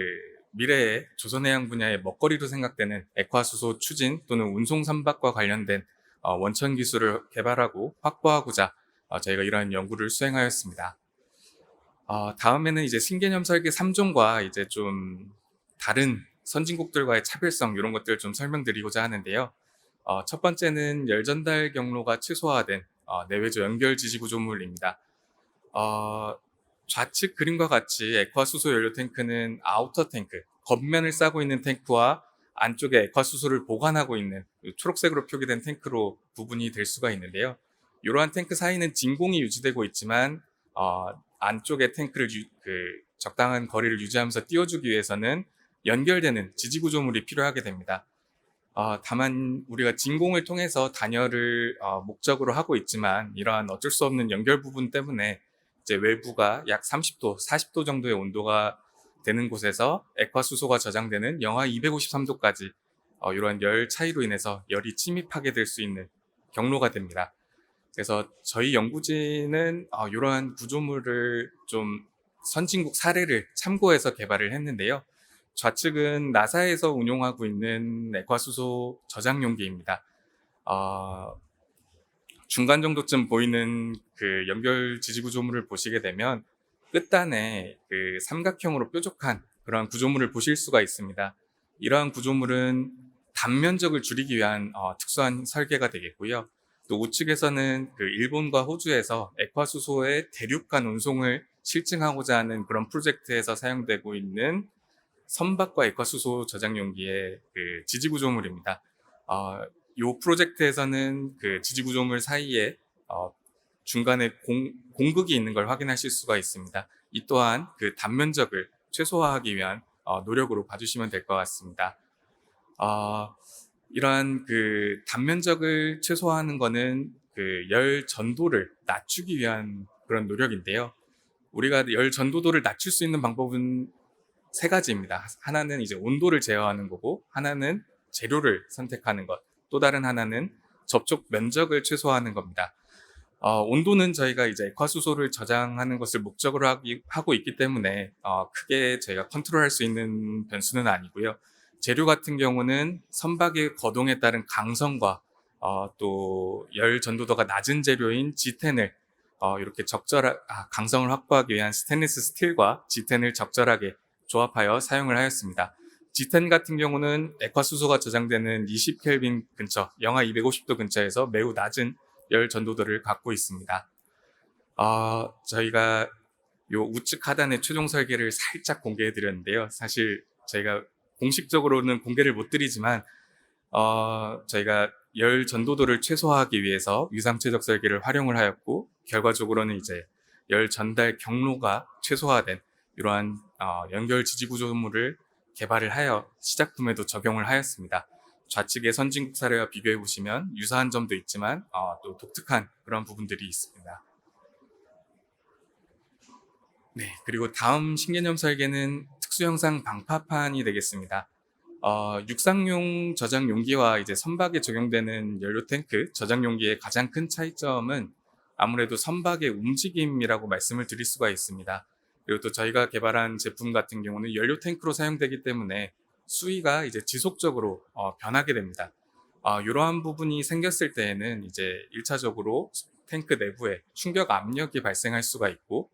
[SPEAKER 5] 미래의 조선해양 분야의 먹거리로 생각되는 액화수소 추진 또는 운송 선박과 관련된 원천 기술을 개발하고 확보하고자 저희가 이러한 연구를 수행하였습니다. 다음에는 이제 신개념 설계 3종과 이제 좀 다른 선진국들과의 차별성 이런 것들을 좀 설명드리고자 하는데요. 첫 번째는 열 전달 경로가 최소화된 내외조 연결 지지 구조물입니다. 좌측 그림과 같이 액화수소 연료 탱크는 아우터 탱크, 겉면을 싸고 있는 탱크와 안쪽에 액화수소를 보관하고 있는 초록색으로 표기된 탱크로 구분이 될 수가 있는데요. 이러한 탱크 사이는 진공이 유지되고 있지만 안쪽에 탱크를 적당한 거리를 유지하면서 띄워주기 위해서는 연결되는 지지구조물이 필요하게 됩니다. 다만 우리가 진공을 통해서 단열을 목적으로 하고 있지만 이러한 어쩔 수 없는 연결 부분 때문에 이제 외부가 약 30도, 40도 정도의 온도가 되는 곳에서 액화수소가 저장되는 영하 253도까지 이러한 열 차이로 인해서 열이 침입하게 될 수 있는 경로가 됩니다. 그래서 저희 연구진은 이러한 구조물을 좀 선진국 사례를 참고해서 개발을 했는데요. 좌측은 나사에서 운용하고 있는 액화수소 저장 용기입니다. 중간 정도쯤 보이는 그 연결 지지 구조물을 보시게 되면 끝단에 그 삼각형으로 뾰족한 그런 구조물을 보실 수가 있습니다. 이러한 구조물은 단면적을 줄이기 위한 특수한 설계가 되겠고요. 또 우측에서는 그 일본과 호주에서 액화수소의 대륙간 운송을 실증하고자 하는 그런 프로젝트에서 사용되고 있는 선박과 액화수소 저장 용기의 그 지지 구조물입니다. 이 프로젝트에서는 그 지지 구조물 사이에 중간에 공극이 있는 걸 확인하실 수가 있습니다. 이 또한 그 단면적을 최소화하기 위한 노력으로 봐주시면 될 것 같습니다. 이러한 그 단면적을 최소화하는 것은 그 열 전도를 낮추기 위한 그런 노력인데요. 우리가 열 전도도를 낮출 수 있는 방법은 세 가지입니다. 하나는 이제 온도를 제어하는 거고, 하나는 재료를 선택하는 것, 또 다른 하나는 접촉 면적을 최소화하는 겁니다. 온도는 저희가 이제 액화수소를 저장하는 것을 목적으로 하고 있기 때문에 크게 저희가 컨트롤할 수 있는 변수는 아니고요. 재료 같은 경우는 선박의 거동에 따른 강성과 또 열 전도도가 낮은 재료인 지텐을 이렇게 강성을 확보하기 위한 스테인리스 스틸과 지텐을 적절하게 조합하여 사용을 하였습니다. 지텐 같은 경우는 액화수소가 저장되는 20켈빈 근처, 영하 250도 근처에서 매우 낮은 열 전도도를 갖고 있습니다. 저희가 요 우측 하단의 최종 설계를 살짝 공개해 드렸는데요. 사실 저희가 공식적으로는 공개를 못 드리지만 저희가 열 전도도를 최소화하기 위해서 위상최적 설계를 활용을 하였고, 결과적으로는 이제 열 전달 경로가 최소화된 이러한 연결 지지 구조물을 개발을 하여 시작품에도 적용을 하였습니다. 좌측의 선진국 사례와 비교해 보시면 유사한 점도 있지만 또 독특한 그런 부분들이 있습니다. 네, 그리고 다음 신개념 설계는 특수형상 방파판이 되겠습니다. 육상용 저장 용기와 이제 선박에 적용되는 연료 탱크 저장 용기의 가장 큰 차이점은 아무래도 선박의 움직임이라고 말씀을 드릴 수가 있습니다. 그리고 또 저희가 개발한 제품 같은 경우는 연료 탱크로 사용되기 때문에 수위가 이제 지속적으로 변하게 됩니다. 이러한 부분이 생겼을 때에는 이제 1차적으로 탱크 내부에 충격 압력이 발생할 수가 있고,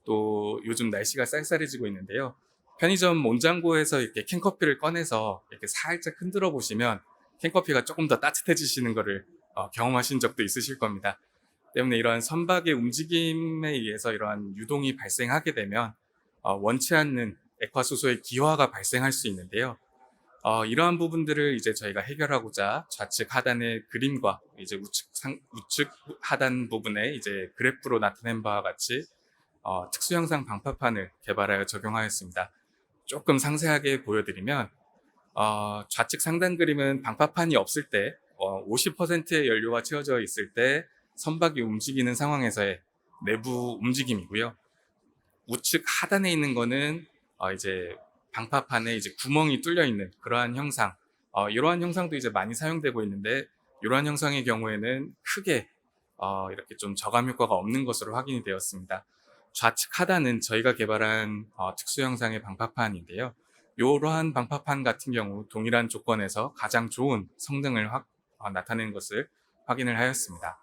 [SPEAKER 5] 또 요즘 날씨가 쌀쌀해지고 있는데요. 편의점 온장고에서 이렇게 캔커피를 꺼내서 이렇게 살짝 흔들어 보시면 캔커피가 조금 더 따뜻해지시는 것을 경험하신 적도 있으실 겁니다. 때문에 이러한 선박의 움직임에 의해서 이러한 유동이 발생하게 되면 원치 않는 액화수소의 기화가 발생할 수 있는데요. 이러한 부분들을 이제 저희가 해결하고자 좌측 하단의 그림과 이제 우측 하단 부분에 이제 그래프로 나타낸 바와 같이 특수형상 방파판을 개발하여 적용하였습니다. 조금 상세하게 보여드리면 좌측 상단 그림은 방파판이 없을 때 50%의 연료가 채워져 있을 때 선박이 움직이는 상황에서의 내부 움직임이고요. 우측 하단에 있는 거는 이제 방파판에 이제 구멍이 뚫려 있는 그러한 형상, 이러한 형상도 이제 많이 사용되고 있는데, 이러한 형상의 경우에는 크게 이렇게 좀 저감 효과가 없는 것으로 확인이 되었습니다. 좌측 하단은 저희가 개발한 특수 형상의 방파판인데요. 이러한 방파판 같은 경우 동일한 조건에서 가장 좋은 성능을 나타낸 것을 확인을 하였습니다.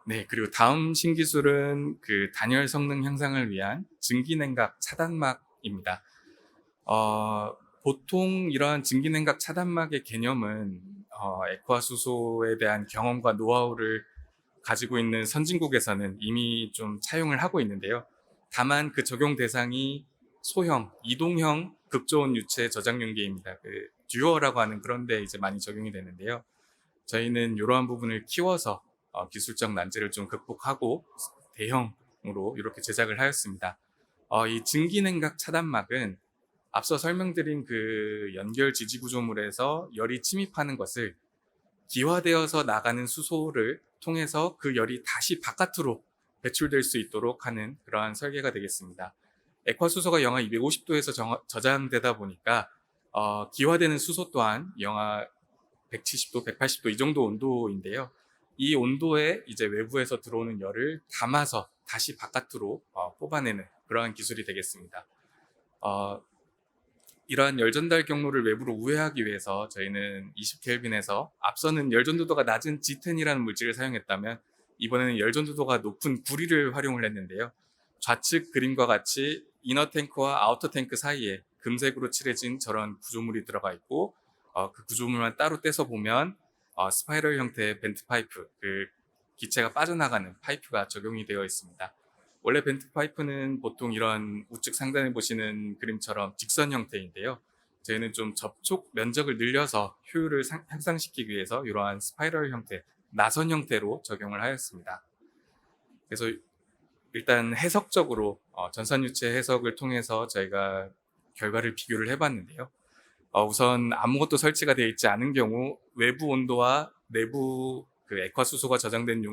[SPEAKER 5] 네, 그리고 다음 신기술은 그 단열 성능 향상을 위한 증기냉각 차단막입니다. 보통 이러한 증기냉각 차단막의 개념은 액화수소에 대한 경험과 노하우를 가지고 있는 선진국에서는 이미 좀 차용을 하고 있는데요. 다만 그 적용 대상이 소형, 이동형 극저온 유체 저장 용기입니다. 그 듀어라고 하는 그런 데 이제 많이 적용이 되는데요. 저희는 이러한 부분을 키워서 기술적 난제를 좀 극복하고 대형으로 이렇게 제작을 하였습니다. 이 증기냉각 차단막은 앞서 설명드린 그 연결 지지 구조물에서 열이 침입하는 것을 기화되어서 나가는 수소를 통해서 그 열이 다시 바깥으로 배출될 수 있도록 하는 그러한 설계가 되겠습니다. 액화수소가 영하 250도에서 저장되다 보니까 기화되는 수소 또한 영하 170도, 180도 이 정도 온도인데요. 이 온도에 이제 외부에서 들어오는 열을 담아서 다시 바깥으로 뽑아내는 그러한 기술이 되겠습니다. 이러한 열 전달 경로를 외부로 우회하기 위해서 저희는 20켈빈에서 앞서는 열 전도도가 낮은 G10이라는 물질을 사용했다면 이번에는 열 전도도가 높은 구리를 활용을 했는데요. 좌측 그림과 같이 이너 탱크와 아우터 탱크 사이에 금색으로 칠해진 저런 구조물이 들어가 있고 그 구조물만 따로 떼서 보면 스파이럴 형태의 벤트 파이프, 그 기체가 빠져나가는 파이프가 적용이 되어 있습니다. 원래 벤트 파이프는 보통 이런 우측 상단에 보시는 그림처럼 직선 형태인데요. 저희는 좀 접촉 면적을 늘려서 효율을 향상시키기 위해서 이러한 스파이럴 형태, 나선 형태로 적용을 하였습니다. 그래서 일단 해석적으로 전산유체 해석을 통해서 저희가 결과를 비교를 해봤는데요. 우선 아무것도 설치가 되어 있지 않은 경우 외부 온도와 내부 그 액화수소가 저장된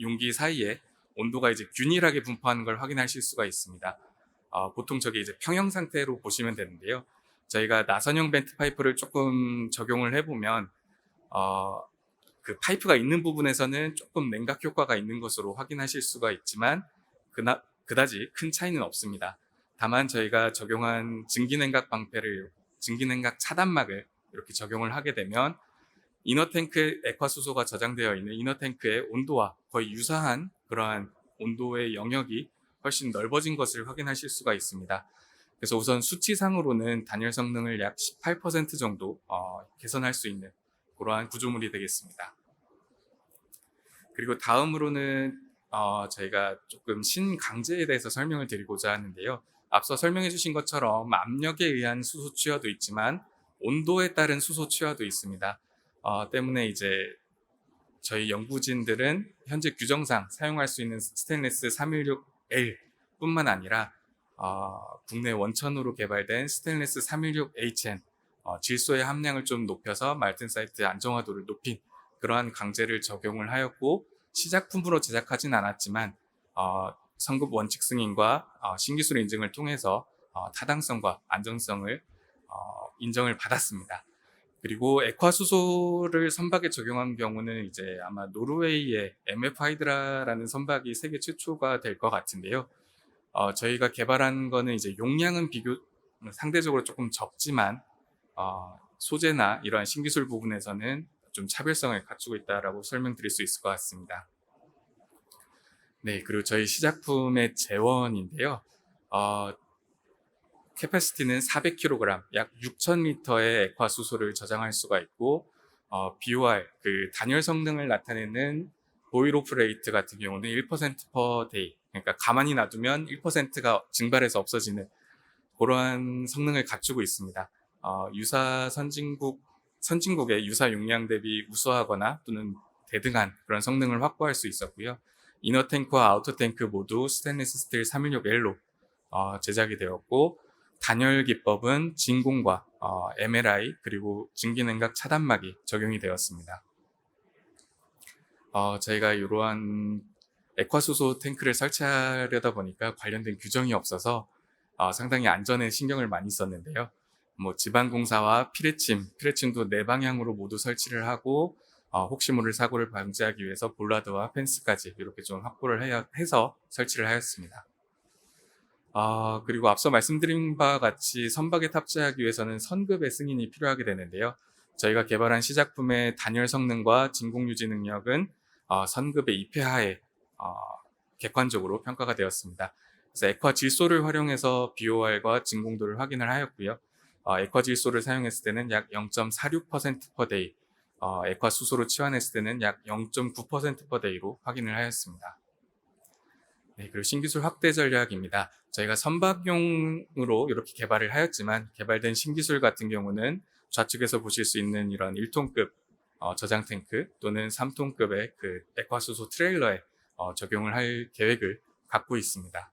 [SPEAKER 5] 용기 사이에 온도가 이제 균일하게 분포하는 걸 확인하실 수가 있습니다. 보통 저게 이제 평형 상태로 보시면 되는데요. 저희가 나선형 벤트 파이프를 조금 적용을 해보면 그 파이프가 있는 부분에서는 조금 냉각 효과가 있는 것으로 확인하실 수가 있지만 그다지 큰 차이는 없습니다. 다만 저희가 적용한 증기냉각 차단막을 이렇게 적용을 하게 되면 이너탱크에 액화수소가 저장되어 있는 이너탱크의 온도와 거의 유사한 그러한 온도의 영역이 훨씬 넓어진 것을 확인하실 수가 있습니다. 그래서 우선 수치상으로는 단열 성능을 약 18% 정도 개선할 수 있는 그러한 구조물이 되겠습니다. 그리고 다음으로는 저희가 조금 신강제에 대해서 설명을 드리고자 하는데요. 앞서 설명해 주신 것처럼 압력에 의한 수소 취하도 있지만 온도에 따른 수소 취하도 있습니다. 때문에 이제 저희 연구진들은 현재 규정상 사용할 수 있는 스테인리스 316L 뿐만 아니라 국내 원천으로 개발된 스테인리스 316HN 질소의 함량을 좀 높여서 말텐사이트 안정화도를 높인 그러한 강제를 적용을 하였고 시작품으로 제작하진 않았지만 성급 원칙 승인과 신기술 인증을 통해서 타당성과 안전성을 인정을 받았습니다. 그리고 액화수소를 선박에 적용한 경우는 이제 아마 노르웨이의 MF 하이드라라는 선박이 세계 최초가 될 것 같은데요. 저희가 개발한 거는 이제 용량은 상대적으로 조금 적지만 소재나 이러한 신기술 부분에서는 좀 차별성을 갖추고 있다라고 설명드릴 수 있을 것 같습니다. 네, 그리고 저희 시작품의 재원인데요. 캐패시티는 400kg, 약 6,000리터의 액화수소를 저장할 수가 있고 BOR, 그 단열 성능을 나타내는 보일 오프 레이트 같은 경우는 1% per day, 그러니까 가만히 놔두면 1%가 증발해서 없어지는 그러한 성능을 갖추고 있습니다. 유사 선진국의 유사 용량 대비 우수하거나 또는 대등한 그런 성능을 확보할 수 있었고요. 이너 탱크와 아우터 탱크 모두 스테인리스 스틸 316L로 제작이 되었고 단열 기법은 진공과 MLI 그리고 증기냉각 차단막이 적용이 되었습니다. 저희가 이러한 액화수소 탱크를 설치하려다 보니까 관련된 규정이 없어서 상당히 안전에 신경을 많이 썼는데요. 지방공사와 피레침도 네 방향으로 모두 설치를 하고 혹시 모를 사고를 방지하기 위해서 볼라드와 펜스까지 이렇게 좀 확보를 해서 설치를 하였습니다. 그리고 앞서 말씀드린 바와 같이 선박에 탑재하기 위해서는 선급의 승인이 필요하게 되는데요. 저희가 개발한 시작품의 단열 성능과 진공 유지 능력은 선급의 입회하에 객관적으로 평가가 되었습니다. 그래서 액화 질소를 활용해서 BOR과 진공도를 확인을 하였고요. 액화 질소를 사용했을 때는 약 0.46% per day, 액화 수소로 치환했을 때는 약 0.9%%대로 확인을 하였습니다. 네, 그리고 신기술 확대 전략입니다. 저희가 선박용으로 이렇게 개발을 하였지만 개발된 신기술 같은 경우는 좌측에서 보실 수 있는 이런 1톤급 저장 탱크 또는 3톤급의 그 액화수소 트레일러에 적용을 할 계획을 갖고 있습니다.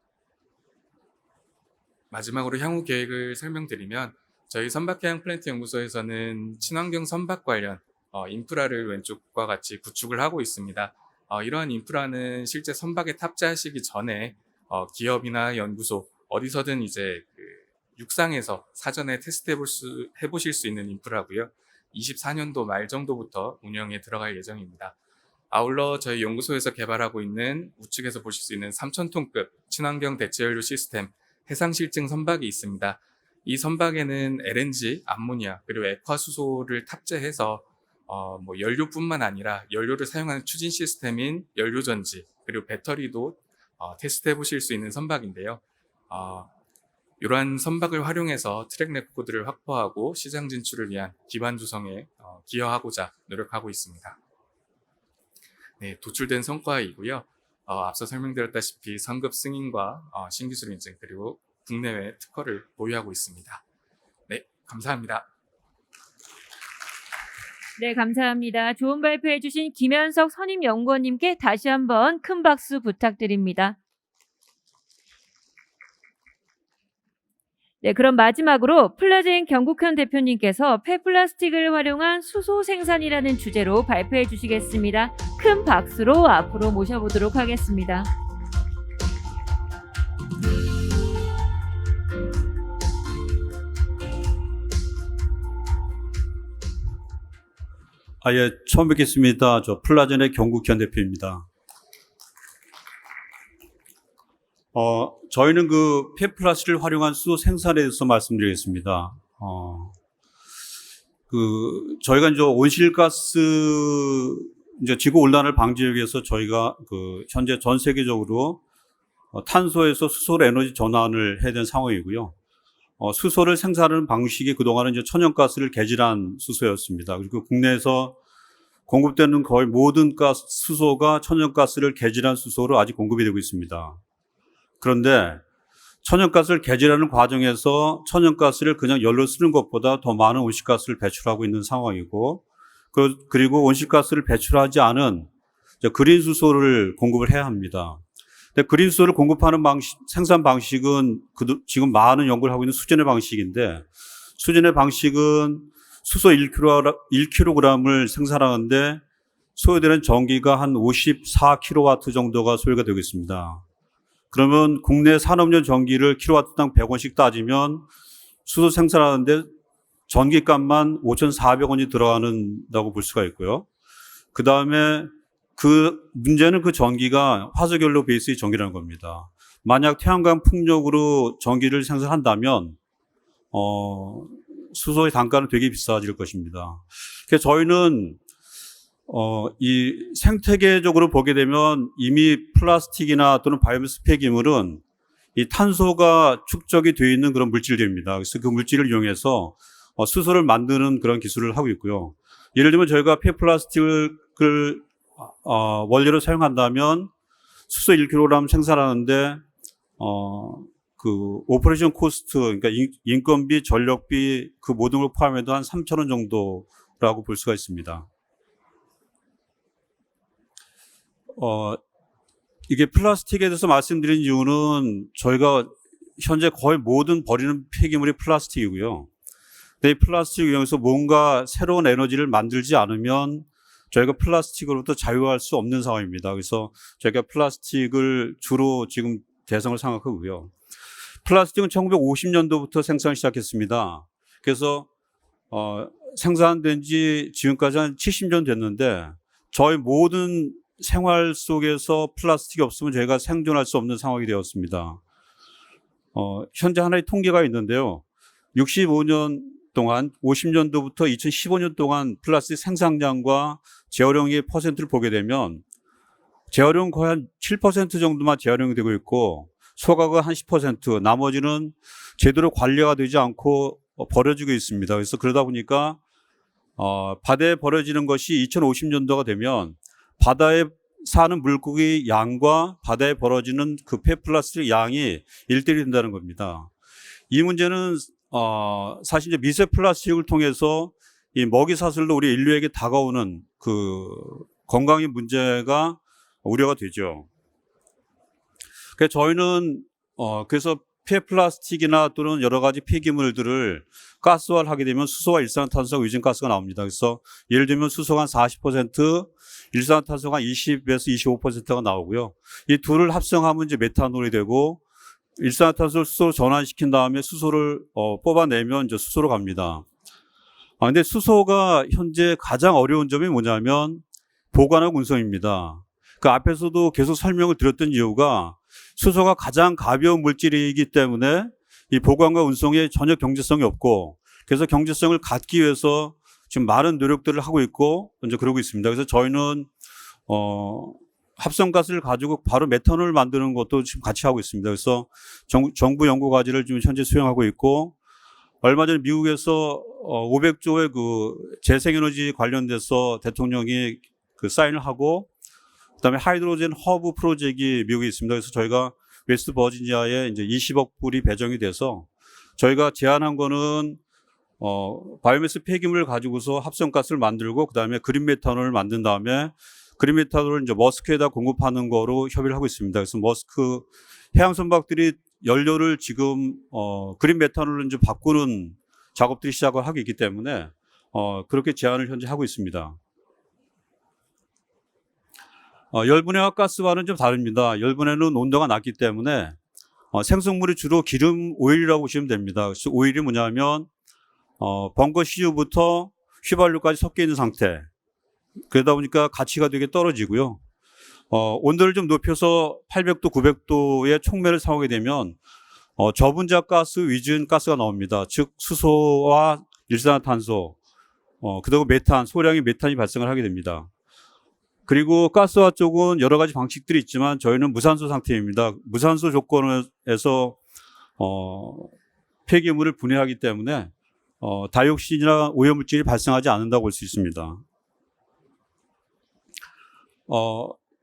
[SPEAKER 5] 마지막으로 향후 계획을 설명드리면 저희 선박해양 플랜트 연구소에서는 친환경 선박 관련 인프라를 왼쪽과 같이 구축을 하고 있습니다. 이러한 인프라는 실제 선박에 탑재하시기 전에 기업이나 연구소 어디서든 이제 그 육상에서 사전에 해보실 수 있는 인프라고요. 24년도 말 정도부터 운영에 들어갈 예정입니다. 아울러 저희 연구소에서 개발하고 있는 우측에서 보실 수 있는 3,000톤급 친환경 대체연료 시스템 해상실증 선박이 있습니다. 이 선박에는 LNG, 암모니아, 그리고 액화수소를 탑재해서 뭐 연료뿐만 아니라 연료를 사용하는 추진 시스템인 연료전지, 그리고 배터리도 테스트해 보실 수 있는 선박인데요. 이러한 선박을 활용해서 트랙 레코드를 확보하고 시장 진출을 위한 기반 조성에 기여하고자 노력하고 있습니다. 네, 도출된 성과이고요. 앞서 설명드렸다시피 상급 승인과 신기술 인증 그리고 국내외 특허를 보유하고 있습니다. 네, 감사합니다.
[SPEAKER 1] 네, 감사합니다. 좋은 발표해 주신 김현석 선임연구원님께 다시 한번 큰 박수 부탁드립니다. 네, 그럼 마지막으로 플라젠 경국현 대표님께서 폐플라스틱을 활용한 수소 생산이라는 주제로 발표해 주시겠습니다. 큰 박수로 앞으로 모셔보도록 하겠습니다.
[SPEAKER 6] 예, 처음 뵙겠습니다. 저 플라젠의 경국현 대표입니다. 저희는 그 폐플라스틱을 활용한 수소 생산에 대해서 말씀드리겠습니다. 저희가 이제 온실가스, 이제 지구온난화를 방지하기 위해서 저희가 현재 전 세계적으로 탄소에서 수소로 에너지 전환을 해야 되는 상황이고요. 수소를 생산하는 방식이 그동안은 이제 천연가스를 개질한 수소였습니다. 그리고 국내에서 공급되는 거의 모든 수소가 천연가스를 개질한 수소로 아직 공급이 되고 있습니다. 그런데 천연가스를 개질하는 과정에서 천연가스를 그냥 연료 쓰는 것보다 더 많은 온실가스를 배출하고 있는 상황이고, 그리고 온실가스를 배출하지 않은 그린 수소를 공급을 해야 합니다. 근데 그린 수소를 공급하는 생산 방식은 지금 많은 연구를 하고 있는 수전의 방식인데, 수전의 방식은 수소 1kg을 생산하는데 소요되는 전기가 한 54kW 정도가 소요가 되고 있습니다. 그러면 국내 산업용 전기를 킬로와트당 100원씩 따지면 수소 생산하는데 전기값만 5,400원이 들어간다고 볼 수가 있고요. 그 다음에 문제는 그 전기가 화석연료 베이스의 전기라는 겁니다. 만약 태양광 풍력으로 전기를 생산한다면, 수소의 단가는 되게 비싸질 것입니다. 그래서 저희는, 이 생태계적으로 보게 되면 이미 플라스틱이나 또는 바이오매스 폐기물은 이 탄소가 축적이 되어 있는 그런 물질들입니다. 그래서 그 물질을 이용해서 수소를 만드는 그런 기술을 하고 있고요. 예를 들면 저희가 폐플라스틱을 원료로 사용한다면 수소 1kg 생산하는데 오퍼레이션 코스트, 그러니까 인건비, 전력비 그 모든 걸 포함해도 한 3,000원 정도라고 볼 수가 있습니다. 이게 플라스틱에 대해서 말씀드린 이유는 저희가 현재 거의 모든 버리는 폐기물이 플라스틱이고요. 근데 이 플라스틱을 이용해서 뭔가 새로운 에너지를 만들지 않으면 저희가 플라스틱으로부터 자유할 수 없는 상황입니다. 그래서 저희가 플라스틱을 주로 지금 대상을 생각하고요. 플라스틱은 1950년도부터 생산을 시작했습니다. 그래서 생산된 지 지금까지 한 70년 됐는데 저희 모든 생활 속에서 플라스틱이 없으면 저희가 생존할 수 없는 상황이 되었습니다. 현재 하나의 통계가 있는데요. 65년 동안 50년도부터 2015년 동안 플라스틱 생산량과 재활용의 퍼센트를 보게 되면 재활용 거의 한 7% 정도만 재활용이 되고 있고 소각은 한 10%, 나머지는 제대로 관리가 되지 않고 버려지고 있습니다. 그래서 그러다 보니까 바다에 버려지는 것이 2050년도가 되면 바다에 사는 물고기 양과 바다에 버려지는 그 폐플라스틱 양이 1대1이 된다는 겁니다. 이 문제는 사실 이제 미세 플라스틱을 통해서 이 먹이 사슬로 우리 인류에게 다가오는 그 건강의 문제가 우려가 되죠. 그래서 저희는 그래서 폐플라스틱이나 또는 여러 가지 폐기물들을 가스화를 하게 되면 수소와 일산화탄소가 유증가스가 나옵니다. 그래서 예를 들면 수소가 한 40%, 일산화탄소가 한 20에서 25%가 나오고요. 이 둘을 합성하면 이제 메탄올이 되고 일산화탄소를 수소로 전환시킨 다음에 수소를 뽑아내면 이제 수소로 갑니다. 근데 수소가 현재 가장 어려운 점이 뭐냐면 보관하고 운송입니다. 그 앞에서도 계속 설명을 드렸던 이유가 수소가 가장 가벼운 물질이기 때문에 이 보관과 운송에 전혀 경제성이 없고, 그래서 경제성을 갖기 위해서 지금 많은 노력들을 하고 있고 이제 그러고 있습니다. 그래서 저희는 합성가스를 가지고 바로 메탄올을 만드는 것도 지금 같이 하고 있습니다. 그래서 정부 연구 과제를 지금 현재 수행하고 있고, 얼마 전에 미국에서 500조의 그 재생에너지 관련돼서 대통령이 그 사인을 하고, 그다음에 하이드로젠 허브 프로젝트가 미국에 있습니다. 그래서 저희가 웨스트 버지니아에 이제 20억 불이 배정이 돼서 저희가 제안한 거는 바이오매스 폐기물을 가지고서 합성가스를 만들고 그다음에 그린 메탄올을 만든 다음에 그린 메탄올을 이제 머스크에다 공급하는 거로 협의를 하고 있습니다. 그래서 머스크 해양 선박들이 연료를 지금 그린 메탄올로 이제 바꾸는 작업들이 시작을 하고 있기 때문에 그렇게 제안을 현재 하고 있습니다. 열분해와 가스와는 좀 다릅니다. 열분해는 온도가 낮기 때문에 생성물이 주로 기름 오일이라고 보시면 됩니다. 그래서 오일이 뭐냐면 벙커 CU부터 휘발유까지 섞여 있는 상태. 그러다 보니까 가치가 되게 떨어지고요. 온도를 좀 높여서 800도, 900도의 촉매를 사용하게 되면 저분자 가스, 위준 가스가 나옵니다. 즉 수소와 일산화탄소, 그리고 메탄, 소량의 메탄이 발생을 하게 됩니다. 그리고 가스화 쪽은 여러 가지 방식들이 있지만 저희는 무산소 상태입니다. 무산소 조건에서 폐기물을 분해하기 때문에 다이옥신이나 오염물질이 발생하지 않는다고 볼 수 있습니다.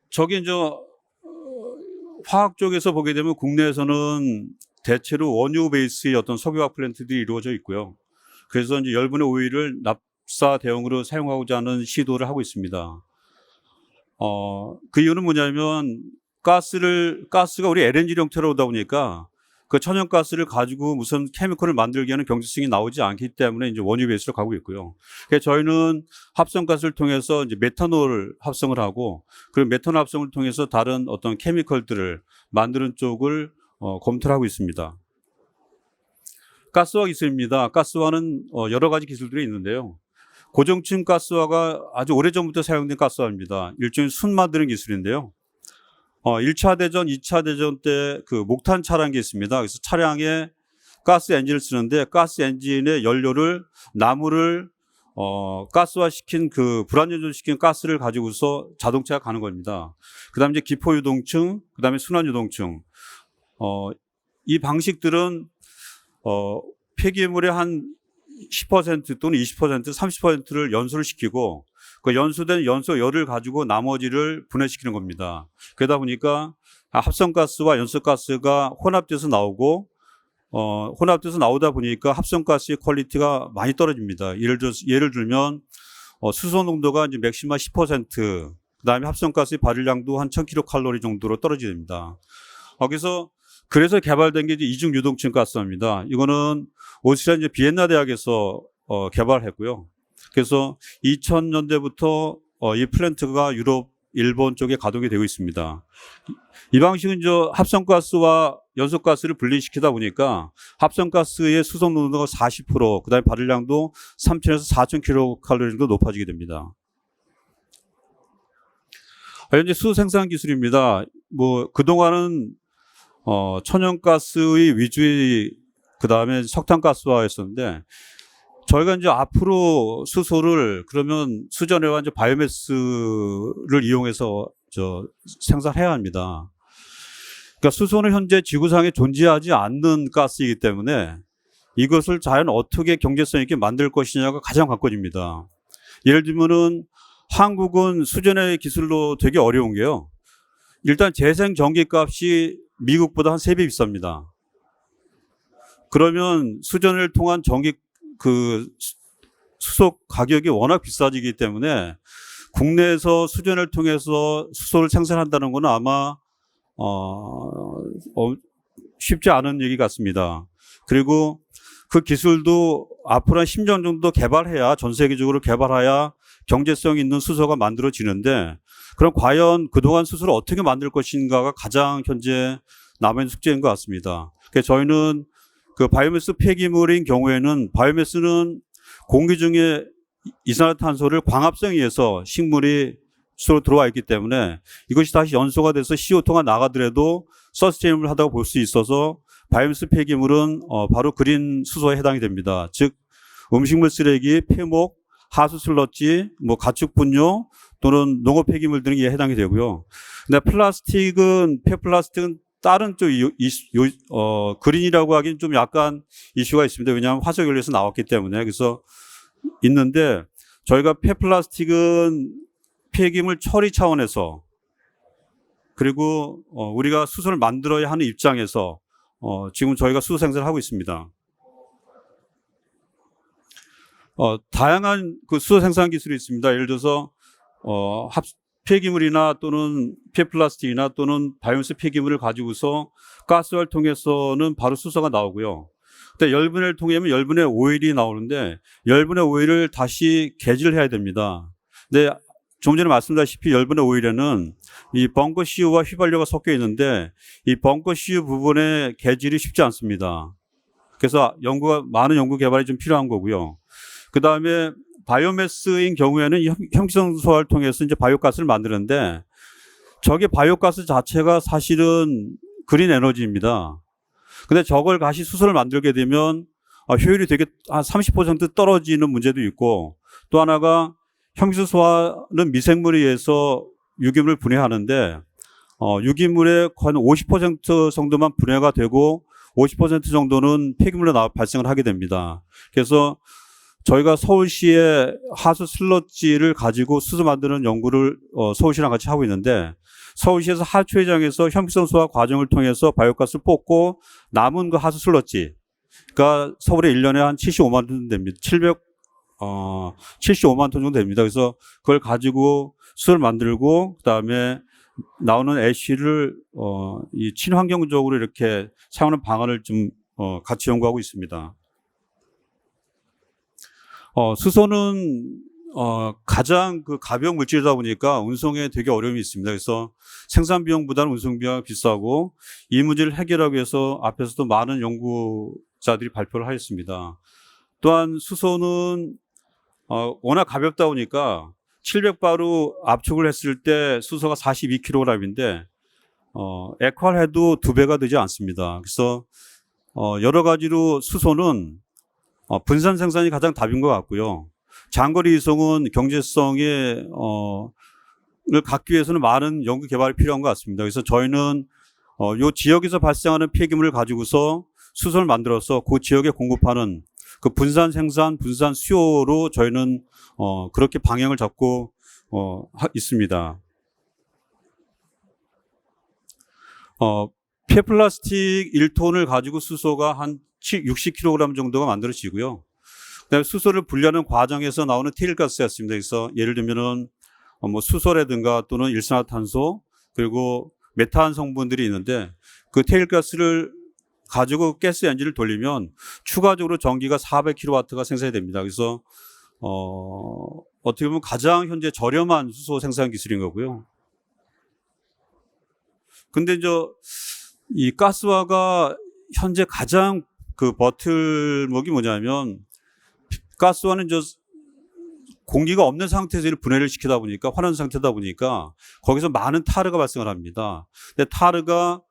[SPEAKER 6] 저기 이제 화학 쪽에서 보게 되면 국내에서는 대체로 원유 베이스의 어떤 석유화학 플랜트들이 이루어져 있고요. 그래서 이제 열분의 오일을 납사 대용으로 사용하고자 하는 시도를 하고 있습니다. 그 이유는 뭐냐면 가스가 우리 LNG 형태로 오다 보니까 그 천연가스를 가지고 무슨 케미컬을 만들기에는 경제성이 나오지 않기 때문에 이제 원유 베이스로 가고 있고요. 그래서 저희는 합성가스를 통해서 이제 메탄올 합성을 하고, 그리고 메탄올 합성을 통해서 다른 어떤 케미컬들을 만드는 쪽을 검토를 하고 있습니다. 가스화 기술입니다. 가스화는 여러 가지 기술들이 있는데요. 고정층 가스화가 아주 오래전부터 사용된 가스화입니다. 일종의 순 만드는 기술인데요. 1차 대전, 2차 대전 때 그 목탄차라는 게 있습니다. 그래서 차량에 가스 엔진을 쓰는데 가스 엔진의 연료를 나무를 가스화시킨 그 불안전시킨 가스를 가지고서 자동차가 가는 겁니다. 그다음에 이제 기포 유동층, 그다음에 순환 유동층. 이 방식들은 폐기물의 한 10% 또는 20%, 30%를 연소를 시키고 그 연소된 연소열을 가지고 나머지를 분해시키는 겁니다. 그러다 보니까 합성가스와 연소가스가 혼합돼서 나오고 혼합돼서 나오다 보니까 합성가스의 퀄리티가 많이 떨어집니다. 예를 들면 수소 농도가 이제 맥시마 10%, 그다음에 합성가스의 발열량도 한 1000kcal 정도로 떨어지게 됩니다. 그래서 개발된 게 이제 이중 유동층 가스화입니다. 이거는 오스트리아 이제 비엔나 대학에서 개발했고요. 그래서 2000년대부터 이 플랜트가 유럽, 일본 쪽에 가동이 되고 있습니다. 이 방식은 이제 합성가스와 연소가스를 분리시키다 보니까 합성가스의 수소 농도가 40%, 그다음에 발열량도 3000에서 4000kcal 정도 높아지게 됩니다. 현재 수소 생산 기술입니다. 그동안은 천연가스의 위주의 그다음에 석탄가스화였었는데, 저희가 이제 앞으로 수소를 그러면 수전해와 이제 바이오매스를 이용해서 생산해야 합니다. 그러니까 수소는 현재 지구상에 존재하지 않는 가스이기 때문에 이것을 과연 어떻게 경제성 있게 만들 것이냐가 가장 관건입니다. 예를 들면은 한국은 수전의 기술로 되게 어려운 게요. 일단 재생 전기값이 미국보다 한 3배 비쌉니다. 그러면 수전을 통한 전기 수소 가격이 워낙 비싸지기 때문에 국내에서 수전을 통해서 수소를 생산한다는 것은 아마 쉽지 않은 얘기 같습니다. 그리고 그 기술도 앞으로 한 10년 정도 개발해야, 전 세계적으로 개발해야 경제성 있는 수소가 만들어지는데, 그럼 과연 그동안 수소를 어떻게 만들 것인가가 가장 현재 남은 숙제인 것 같습니다. 그래서 저희는 그 바이오매스 폐기물인 경우에는, 바이오매스는 공기 중에 이산화탄소를 광합성에 의해서 식물이 수소로 들어와 있기 때문에 이것이 다시 연소가 돼서 CO2가 나가더라도 서스테이너블하다고 볼 수 있어서 바이오매스 폐기물은 바로 그린 수소에 해당이 됩니다. 즉 음식물 쓰레기, 폐목, 하수 슬러지, 가축 분뇨 또는 농업 폐기물 등이 해당이 되고요. 근데 폐플라스틱은 다른 쪽 그린이라고 하기는 좀 약간 이슈가 있습니다. 왜냐하면 화석 연료에서 나왔기 때문에. 그래서 있는데, 저희가 폐플라스틱은 폐기물 처리 차원에서, 그리고 우리가 수소를 만들어야 하는 입장에서 지금 저희가 수소 생산을 하고 있습니다. 다양한 그 수소 생산 기술이 있습니다. 예를 들어서 폐기물이나 또는 폐플라스틱이나 또는 바이오매스 폐기물을 가지고서 가스화를 통해서는 바로 수소가 나오고요. 근데 열분해를 통하면 열분해 오일이 나오는데, 열분해 오일을 다시 개질을 해야 됩니다. 근데 좀 전에 말씀드렸다시피 열분해 오일에는 이 벙커CU와 휘발유가 섞여 있는데, 이 벙커CU 부분의 개질이 쉽지 않습니다. 그래서 많은 연구 개발이 좀 필요한 거고요. 그 다음에 바이오매스인 경우에는 형성소화를 통해서 이제 바이오가스를 만드는데, 저게 바이오가스 자체가 사실은 그린 에너지입니다. 근데 저걸 다시 수소를 만들게 되면 효율이 되게 한 30% 떨어지는 문제도 있고, 또 하나가 형식소화는 미생물에 의해서 유기물을 분해하는데, 유기물의 한 50% 정도만 분해가 되고 50% 정도는 폐기물로 발생을 하게 됩니다. 그래서 저희가 서울시에 하수 슬러지를 가지고 수소 만드는 연구를 서울시랑 같이 하고 있는데, 서울시에서 하초회장에서 형식성 소화 과정을 통해서 바이오가스를 뽑고 남은 그 하수 슬러지가 서울에 1년에 한 75만 톤 됩니다. 75만 톤 정도 됩니다. 그래서 그걸 가지고 수소를 만들고, 그다음에 나오는 애쉬를 이 친환경적으로 이렇게 사용하는 방안을 좀 같이 연구하고 있습니다. 수소는 가장 그 가벼운 물질이다 보니까 운송에 되게 어려움이 있습니다. 그래서 생산 비용보다는 운송 비용이 비싸고, 이 문제를 해결하기 위해서 앞에서도 많은 연구자들이 발표를 하였습니다. 또한 수소는 워낙 가볍다 보니까 700바로 압축을 했을 때 수소가 42kg인데 액화를 해도 2배가 되지 않습니다. 그래서 여러 가지로 수소는 분산 생산이 가장 답인 것 같고요. 장거리 이송은 경제성을 갖기 위해서는 많은 연구 개발이 필요한 것 같습니다. 그래서 저희는 이 지역에서 발생하는 폐기물을 가지고서 수소를 만들어서 그 지역에 공급하는 그 분산 생산, 분산 수요로 저희는 그렇게 방향을 잡고 있습니다. 폐플라스틱 1톤을 가지고 수소가 한 60kg 정도가 만들어지고요. 그다음에 수소를 분리하는 과정에서 나오는 테일가스였습니다. 그래서 예를 들면은 수소라든가 또는 일산화탄소, 그리고 메탄 성분들이 있는데, 그 테일가스를 가지고 가스 엔진을 돌리면 추가적으로 전기가 400kW가 생산이 됩니다. 그래서 어떻게 보면 가장 현재 저렴한 수소 생산 기술인 거고요. 근데 이 가스화가 현재 가장 그 버틀목이 뭐냐면, 가스화는 공기가 없는 상태에서 분해를 시키다 보니까, 환원 상태다 보니까 거기서 많은 타르가 발생을 합니다. 근데 타르가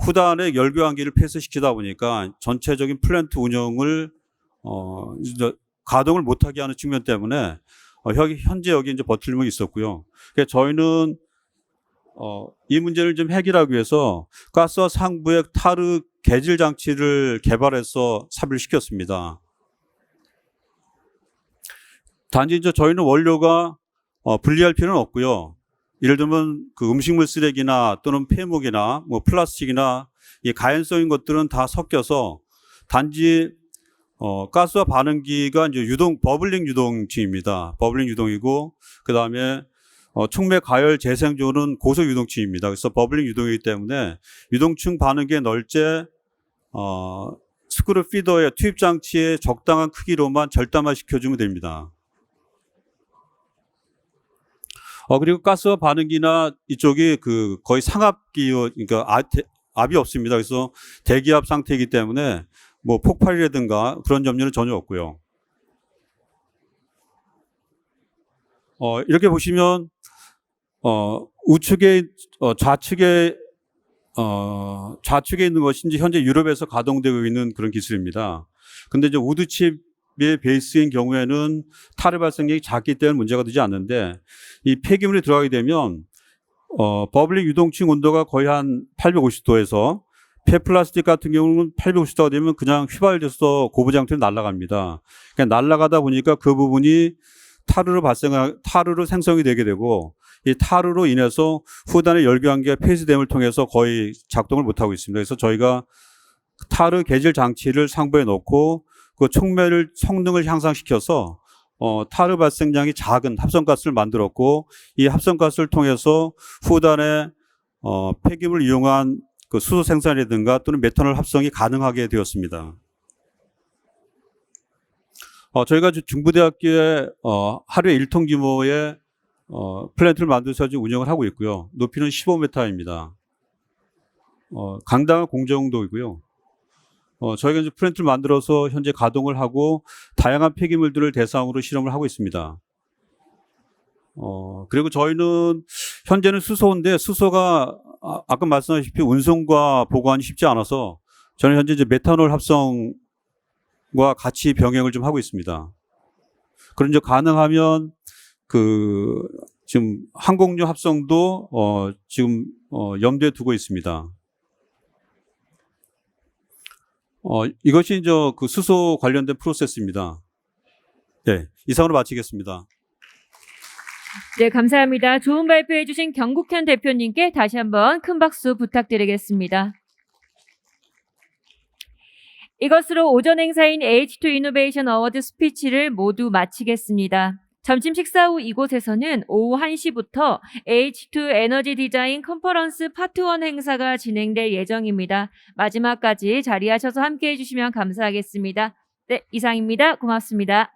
[SPEAKER 6] 후단에 열교환기를 폐쇄시키다 보니까 전체적인 플랜트 운영을 가동을 못하게 하는 측면 때문에 현재 여기 이제 버틀목이 있었고요. 그래서 저희는 이 문제를 좀 해결하기 위해서 가스화 상부의 타르 개질 장치를 개발해서 삽입을 시켰습니다. 단지 이제 저희는 원료가 분리할 필요는 없고요. 예를 들면 그 음식물 쓰레기나 또는 폐목이나 뭐 플라스틱이나 이 가연성인 것들은 다 섞여서 단지 가스와 반응기가 이제 버블링 유동층입니다. 버블링 유동이고 그 다음에 촉매 가열 재생조는 고속 유동층입니다. 그래서 버블링 유동이기 때문에 유동층 반응기의 널째 스크류 피더의 투입 장치의 적당한 크기로만 절단만 시켜주면 됩니다. 그리고 가스와 반응기나 이쪽이 거의 상압기요, 그러니까 압이 없습니다. 그래서 대기압 상태이기 때문에 뭐 폭발이라든가 그런 염려는 전혀 없고요. 이렇게 보시면 우측에 좌측에 있는 것이 이제 현재 유럽에서 가동되고 있는 그런 기술입니다. 근데 이제 우드칩의 베이스인 경우에는 타르 발생력이 작기 때문에 문제가 되지 않는데 이 폐기물이 들어가게 되면 버블링 유동층 온도가 거의 한 850도에서 폐플라스틱 같은 경우는 850도가 되면 그냥 휘발돼서 고부장태로 날아갑니다. 그러니까 날아가다 보니까 그 부분이 타르로 생성이 되게 되고 이 타르로 인해서 후단의 열교환기가 폐쇄됨을 통해서 거의 작동을 못하고 있습니다. 그래서 저희가 타르 개질 장치를 상부에 넣고 그 촉매를 성능을 향상시켜서 타르 발생량이 작은 합성가스를 만들었고 이 합성가스를 통해서 후단에 폐기물을 이용한 그 수소 생산이라든가 또는 메탄올 합성이 가능하게 되었습니다. 저희가 중부대학교에 하루에 1톤 규모의 플랜트를 만들어서 지금 운영을 하고 있고요. 높이는 15m입니다. 강당은 공정도이고요. 저희가 이제 플랜트를 만들어서 현재 가동을 하고 다양한 폐기물들을 대상으로 실험을 하고 있습니다. 그리고 저희는 현재는 수소인데 수소가 아까 말씀하셨다시피 운송과 보관이 쉽지 않아서 저는 현재 이제 메탄올 합성과 같이 병행을 좀 하고 있습니다. 그런 이제 가능하면 지금 항공유 합성도 지금 염두에 두고 있습니다. 이것이 이제 그 수소 관련된 프로세스입니다. 네, 이상으로 마치겠습니다.
[SPEAKER 1] 네, 감사합니다. 좋은 발표해 주신 경국현 대표님께 다시 한번 큰 박수 부탁드리겠습니다. 이것으로 오전 행사인 H2 이노베이션 어워드 스피치를 모두 마치겠습니다. 점심 식사 후 이곳에서는 오후 1시부터 H2 에너지 디자인 컨퍼런스 파트 1 행사가 진행될 예정입니다. 마지막까지 자리하셔서 함께해 주시면 감사하겠습니다. 네, 이상입니다. 고맙습니다.